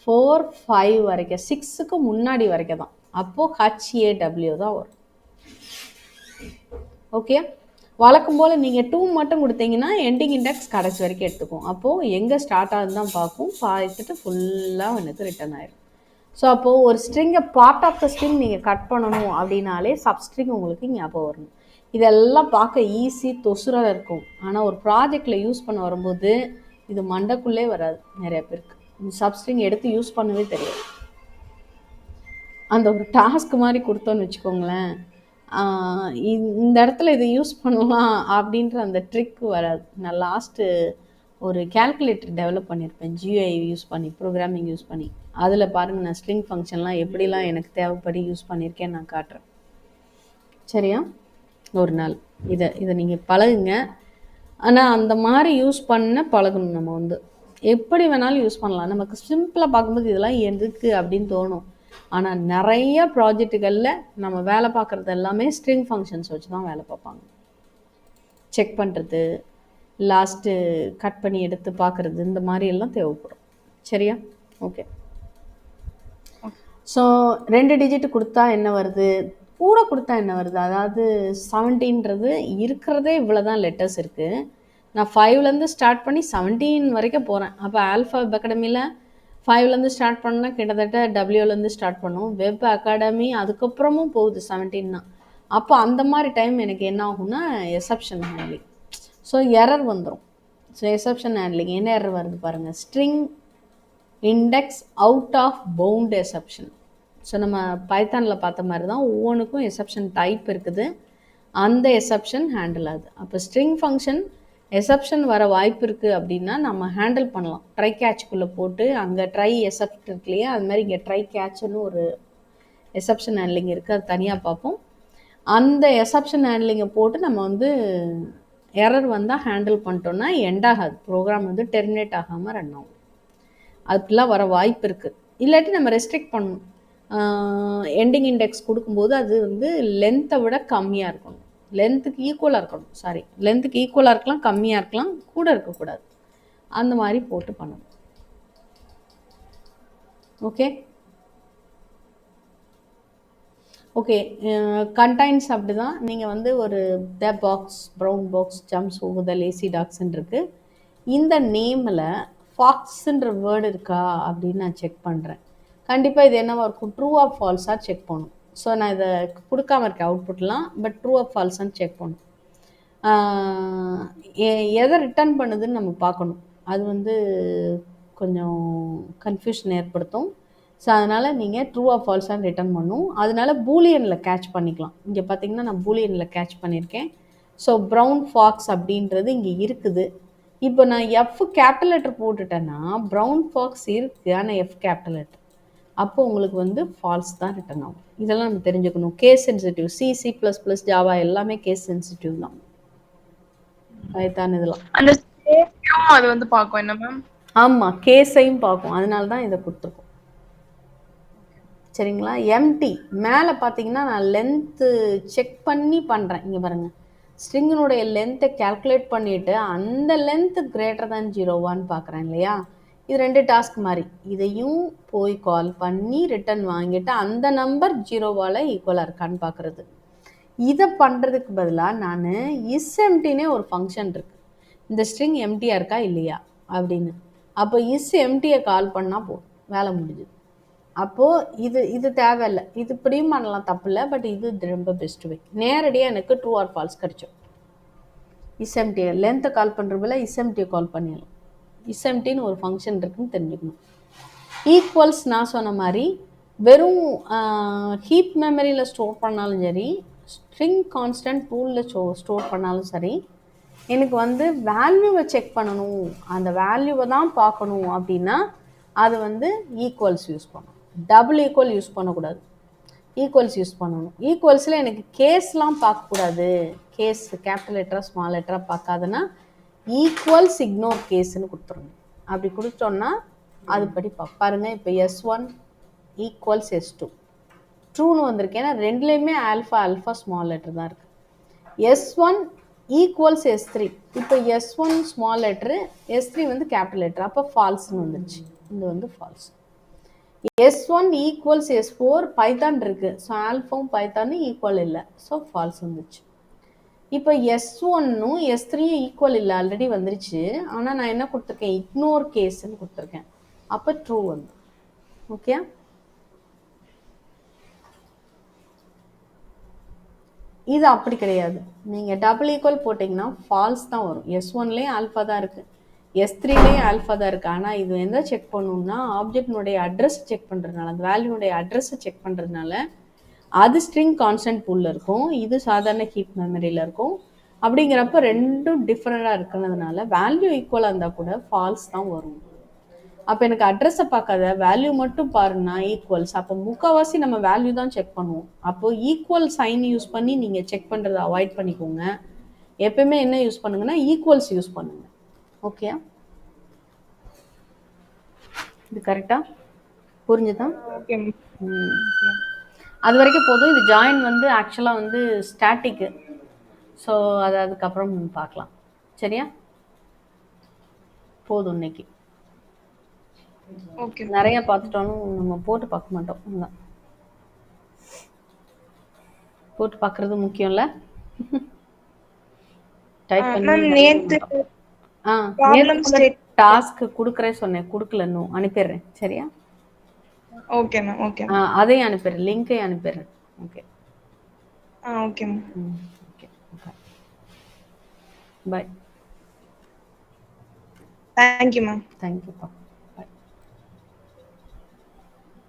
4, 5 வரைக்கும், 6க்கு முன்னாடி வரைக்கும் தான். அப்போது HAW தான் வரும். ஓகே. வழக்கம் போல் நீங்கள் 2 மட்டும் கொடுத்தீங்கன்னா எண்டிங் இண்டெக்ஸ் கடைசி வரைக்கும் எடுத்துக்கும். அப்போது எங்கே ஸ்டார்ட் ஆகுதுன்னு தான் பார்த்துட்டு ஃபுல்லாக எனக்கு ரிட்டர்ன் ஆயிடும். ஸோ அப்போது ஒரு ஸ்ட்ரிங்கை பார்ட் ஆஃப் த ஸ்ட்ரிங் நீங்கள் கட் பண்ணணும் அப்படின்னாலே சப்ஸ்ட்ரிங் உங்களுக்கு ஞாபகம் வரணும். இதெல்லாம் பார்க்க ஈஸி, தொசுராக இருக்கும். ஆனால் ஒரு ப்ராஜெக்டில் யூஸ் பண்ண வரும்போது இது மண்டைக்குள்ளே வராது நிறைய பேருக்கு. சப்ஸ்ட்ரிங் எடுத்து யூஸ் பண்ணவே தெரியாது. அந்த ஒரு டாஸ்க் மாதிரி கொடுத்தோன்னு வச்சுக்கோங்களேன், இந்த இடத்துல இதை யூஸ் பண்ணலாம் அப்படின்ற அந்த ட்ரிக் வராது. நான் லாஸ்ட்டு ஒரு கேல்குலேட்டர் டெவலப் பண்ணியிருப்பேன், GUI யூஸ் பண்ணி, ப்ரோக்ராமிங் யூஸ் பண்ணி. அதில் பாருங்கள் நான் ஸ்ட்ரிங் ஃபங்க்ஷன்லாம் எப்படிலாம் எனக்கு தேவைப்படி யூஸ் பண்ணியிருக்கேன் நான் காட்டுறேன். சரியா? ஒரு நாள் இதை நீங்கள் பழகுங்க. ஆனால் அந்த மாதிரி யூஸ் பண்ண பழகணும். நம்ம வந்து எப்படி வேணாலும் யூஸ் பண்ணலாம். நமக்கு சிம்பிளாக பார்க்கும்போது இதெல்லாம் எதுக்கு அப்படின்னு தோணும். ஆனால் நிறைய ப்ராஜெக்டுகளில் நம்ம வேலை பார்க்குறது எல்லாமே ஸ்ட்ரிங் ஃபங்க்ஷன்ஸ் வச்சு தான் வேலை பார்ப்பாங்க. செக் பண்ணுறது, லாஸ்ட்டு கட் பண்ணி எடுத்து பார்க்குறது, இந்த மாதிரி எல்லாம் தேவைப்படும். சரியா? ஓகே. ஸோ 2 டிஜிட் கொடுத்தா என்ன வருது, கூட கொடுத்தா என்ன வருது? அதாவது 17ன்றது இருக்கிறதே இவ்வளோ தான் லெட்டர்ஸ் இருக்குது. நான் 5லேருந்து ஸ்டார்ட் பண்ணி 17 வரைக்கும் போகிறேன். அப்போ ஆல்ஃபா அகாடமியில் 5லேருந்து ஸ்டார்ட் பண்ணால் கிட்டத்தட்ட Wலேருந்து ஸ்டார்ட் பண்ணும். வெப் அகாடமி அதுக்கப்புறமும் போகுது 17னா. அப்போ அந்த மாதிரி டைம் எனக்கு என்ன ஆகும்னா எக்ஸப்ஷன் ஹேண்ட்லிங். ஸோ எரர் வந்துடும். ஸோ எக்ஸப்ஷன் ஹேண்ட்லிங் என்ன எரர் வருது பாருங்கள், string index out of bound exception. So நம்ம பைத்தானில் பார்த்த மாதிரி தான் ஒவ்வொன்றுக்கும் எக்ஸப்ஷன் டைப் இருக்குது, அந்த எக்ஸப்ஷன் ஹேண்டில் ஆகுது. அப்போ ஸ்ட்ரிங் ஃபங்க்ஷன் எக்ஸப்ஷன் வர வாய்ப்பு இருக்குது அப்படின்னா நம்ம ஹேண்டில் பண்ணலாம். ட்ரை கேட்ச்குள்ளே போட்டு அங்கே ட்ரை எக்ஸப்ட் இருக்கு இல்லையா, அது மாதிரி இங்கே ட்ரை கேட்ச்னு ஒரு எக்ஸப்ஷன் ஹேண்ட்லிங் இருக்குது, அது தனியாக பார்ப்போம். அந்த எக்ஸப்ஷன் ஹேண்ட்லிங்கை போட்டு நம்ம வந்து எரர் வந்தால் ஹேண்டில் பண்ணிட்டோம்னா எண்ட் ஆகாது, ப்ரோக்ராம் வந்து டெர்மினேட் ஆகாமல் ரன் ஆகும். அதுக்கெல்லாம் வர வாய்ப்பு இருக்குது. இல்லாட்டி நம்ம ரெஸ்ட்ரிக்ட் பண்ணணும். எண்டிங் இண்டெக்ஸ் கொடுக்கும்போது அது வந்து லென்த்தை விட கம்மியாக இருக்கணும், லென்த்துக்கு ஈக்குவலாக இருக்கணும், லென்த்துக்கு ஈக்குவலாக இருக்கலாம், கம்மியாக இருக்கலாம், கூட இருக்கக்கூடாது, அந்த மாதிரி போட்டு பண்ணணும். Okay okay. கண்டைன்ஸ் அப்படி தான். நீங்கள் வந்து ஒரு the fox, brown fox, jumps over the lazy டாக்ஸ்ன்னு இருக்குது. இந்த நேமில் ஃபாக்ஸுன்ற வேர்டு இருக்கா அப்படின்னு நான் செக் பண்ணுறேன். கண்டிப்பாக இது என்னவா இருக்கும், ட்ரூ ஆஃப் ஃபால்ஸாக செக் பண்ணணும். ஸோ நான் இதை கொடுக்காம இருக்கேன் அவுட்புட்லாம், பட் ட்ரூ ஆஃப் ஃபால்ஸான்னு செக் பண்ணணும். எதை ரிட்டர்ன் பண்ணுதுன்னு நம்ம பார்க்கணும். அது வந்து கொஞ்சம் கன்ஃபியூஷன் ஏற்படுத்தும். ஸோ அதனால் நீங்கள் ட்ரூ ஆஃப் ஃபால்ஸான்னு ரிட்டர்ன் பண்ணணும். அதனால பூலியனில் கேட்ச் பண்ணிக்கலாம். இங்கே பார்த்தீங்கன்னா நான் பூலியனில் கேட்ச் பண்ணியிருக்கேன். ஸோ ப்ரௌன் ஃபாக்ஸ் அப்படின்றது இங்கே இருக்குது. இப்போ நான் எஃப் கேபிட்டல் லெட்டர் போட்டுட்டேன்னா ப்ரௌன் ஃபாக்ஸ் இருக்குது, ஆனால் எஃப் கேபிட்டல் லெட்டர், அப்போ உங்களுக்கு வந்து ஃபால்ஸ் தான் ரிட்டர்ன் ஆகும். இதெல்லாம் நம்ம தெரிஞ்சுக்கணும். Case sensitive, C plus plus Java எல்லாமே கேஸ் சென்சிட்டிவ் தான். பைத்தான் இதெல்லாம் அந்த அது வந்து பார்க்கும் என்ன மேம்? ஆமாம், கேஸையும் பார்க்கும், அதனால தான் இதை கொடுத்துருக்கோம். சரிங்களா. எம்டி மேலே பார்த்தீங்கன்னா நான் லென்த்து செக் பண்ணி பண்ணுறேன். இங்கே பாருங்கள், ஸ்ட்ரிங்கினுடைய லென்த்தை கேல்குலேட் பண்ணிவிட்டு அந்த லென்த்து கிரேட்டர் தான் 0வான்னு பார்க்குறேன் இல்லையா. இது 2 டாஸ்க் மாதிரி. இதையும் போய் கால் பண்ணி ரிட்டன் வாங்கிட்டு அந்த நம்பர் 0வால் ஈக்குவலாக இருக்கான்னு பார்க்குறது. இதை பண்ணுறதுக்கு பதிலாக நான் எம்டினே ஒரு ஃபங்க்ஷன் இருக்குது, இந்த ஸ்ட்ரிங் எம்டியாக இருக்கா இல்லையா அப்படின்னு. அப்போ எம்டியை கால் பண்ணால் போதும், வேலை முடிஞ்சுது. அப்போது இது தேவையில்லை, இது இப்படியும் பண்ணலாம், தப்பு இல்லை, பட் இது ரொம்ப பெஸ்ட் வே. நேரடியாக எனக்கு ட்ரூ ஆர் ஃபால்ஸ் கிடச்சோம். எம்டியை லென்த்தை கால் பண்ணுறதுல எம்டியை கால் பண்ணிடலாம். எம்டின்னு ஒரு ஃபங்க்ஷன் இருக்குன்னு தெரிஞ்சுக்கணும். ஈக்குவல்ஸ் நான் சொன்ன மாதிரி வெறும் ஹீப் மெமரியில் ஸ்டோர் பண்ணாலும் சரி, ஸ்ட்ரிங் கான்ஸ்டன்ட் டூலில் ஸ்டோர் பண்ணாலும் சரி, எனக்கு வந்து வேல்யூவை செக் பண்ணணும், அந்த வேல்யூவை தான் பார்க்கணும் அப்படின்னா அது வந்து ஈக்குவல்ஸ் யூஸ் பண்ணணும். டபுள் ஈக்குவல் யூஸ் பண்ணக்கூடாது, ஈக்குவல்ஸ் யூஸ் பண்ணணும். ஈக்குவல்ஸில் எனக்கு கேஸ்லாம் பார்க்கக்கூடாது, கேஸ் கேபிட்டல் லெட்டரா ஸ்மால் லெட்டரா பார்க்காதுன்னா ஈக்குவல்ஸ் இக்னோர் கேஸ்ன்னு கொடுத்துருங்க. அப்படி கொடுத்தோன்னா அதுபடி பாருங்கள். இப்போ S1 ஈக்குவல்ஸ் S2 ட்ரூன்னு வந்திருக்கு, ஏன்னா ரெண்டுலேயுமே ஆல்ஃபா ஸ்மால் லெட்டர் தான் இருக்குது. S1 ஈக்குவல்ஸ் S3, இப்போ S1 ஸ்மால் லெட்ரு, S3 வந்து கேபிட்டல் லெட்டர், அப்போ ஃபால்ஸ்ன்னு வந்துடுச்சு. இது வந்து false. S1 equals S4 Python இருக்குது, ஸோ ஆல்ஃபாவும் பைத்தானும் ஈக்குவல் இல்லை, ஸோ ஃபால்ஸ் வந்துடுச்சு. இப்போ S1னும் S3யும் ஈக்குவல் இல்லை, ஆல்ரெடி வந்துருச்சு. ஆனால் நான் என்ன கொடுத்துருக்கேன், இக்னோர் கேஸ்ன்னு கொடுத்துருக்கேன், அப்போ ட்ரூ வந்து. ஓகே, இது அப்படி கிடையாது. நீங்கள் டபுள் ஈக்குவல் போட்டிங்கன்னா ஃபால்ஸ் தான் வரும். S1லேயும் ஆல்ஃபா தான் இருக்குது, S3லேயும் ஆல்ஃபா தான் இருக்குது. ஆனால் இது எந்த செக் பண்ணணும்னா ஆப்ஜெக்டினுடைய அட்ரஸ் செக் பண்ணுறதுனால, அந்த வேல்யூனுடைய அட்ரஸை செக் பண்ணுறதுனால அது ஸ்ட்ரிங் கான்ஸ்டன்ட் பூலில் இருக்கும், இது சாதாரண ஹீப் மெமரியில் இருக்கும். அப்படிங்கிறப்ப ரெண்டும் டிஃப்ரெண்டாக இருக்கிறதுனால வேல்யூ ஈக்குவலாக இருந்தால் கூட ஃபால்ஸ் தான் வரும். அப்போ எனக்கு அட்ரஸை பார்க்காத வேல்யூ மட்டும் பாருன்னா ஈக்குவல்ஸ். அப்போ முக்கால்வாசி நம்ம வேல்யூ தான் செக் பண்ணுவோம். அப்போது ஈக்குவல் சைன் யூஸ் பண்ணி நீங்கள் செக் பண்ணுறதை அவாய்ட் பண்ணிக்கோங்க. எப்பவுமே என்ன யூஸ் பண்ணுங்கன்னா ஈக்குவல்ஸ் யூஸ் பண்ணுங்க. ஓகே, இது கரெக்டாக புரிஞ்சுதான்? அது வரைக்கும் போதும். இது ஜாயின் வந்து ஆக்சுவலாக வந்து ஸ்டாட்டிக்கு, ஸோ அது அதுக்கப்புறம் பார்க்கலாம். சரியா, போதும். இன்னைக்கு நிறைய பார்த்துட்டோம், நம்ம போட்டு பார்க்க மாட்டோம். இல்லை, போட்டு பார்க்கறது முக்கியம் இல்லை, டைப் பண்ணி. டாஸ்க் கொடுக்குறேன் சொன்னேன், கொடுக்கல, இன்னும் அனுப்பிடுறேன். சரியா, ஓகே மேம். ஓகே, அதையும் அனுப்பிடுறேன், லிங்கையும் அனுப்பிடுறேன். Okay, okay ma'am. Okay, bye. Thank you ma'am. தேங்க்யூப்பா.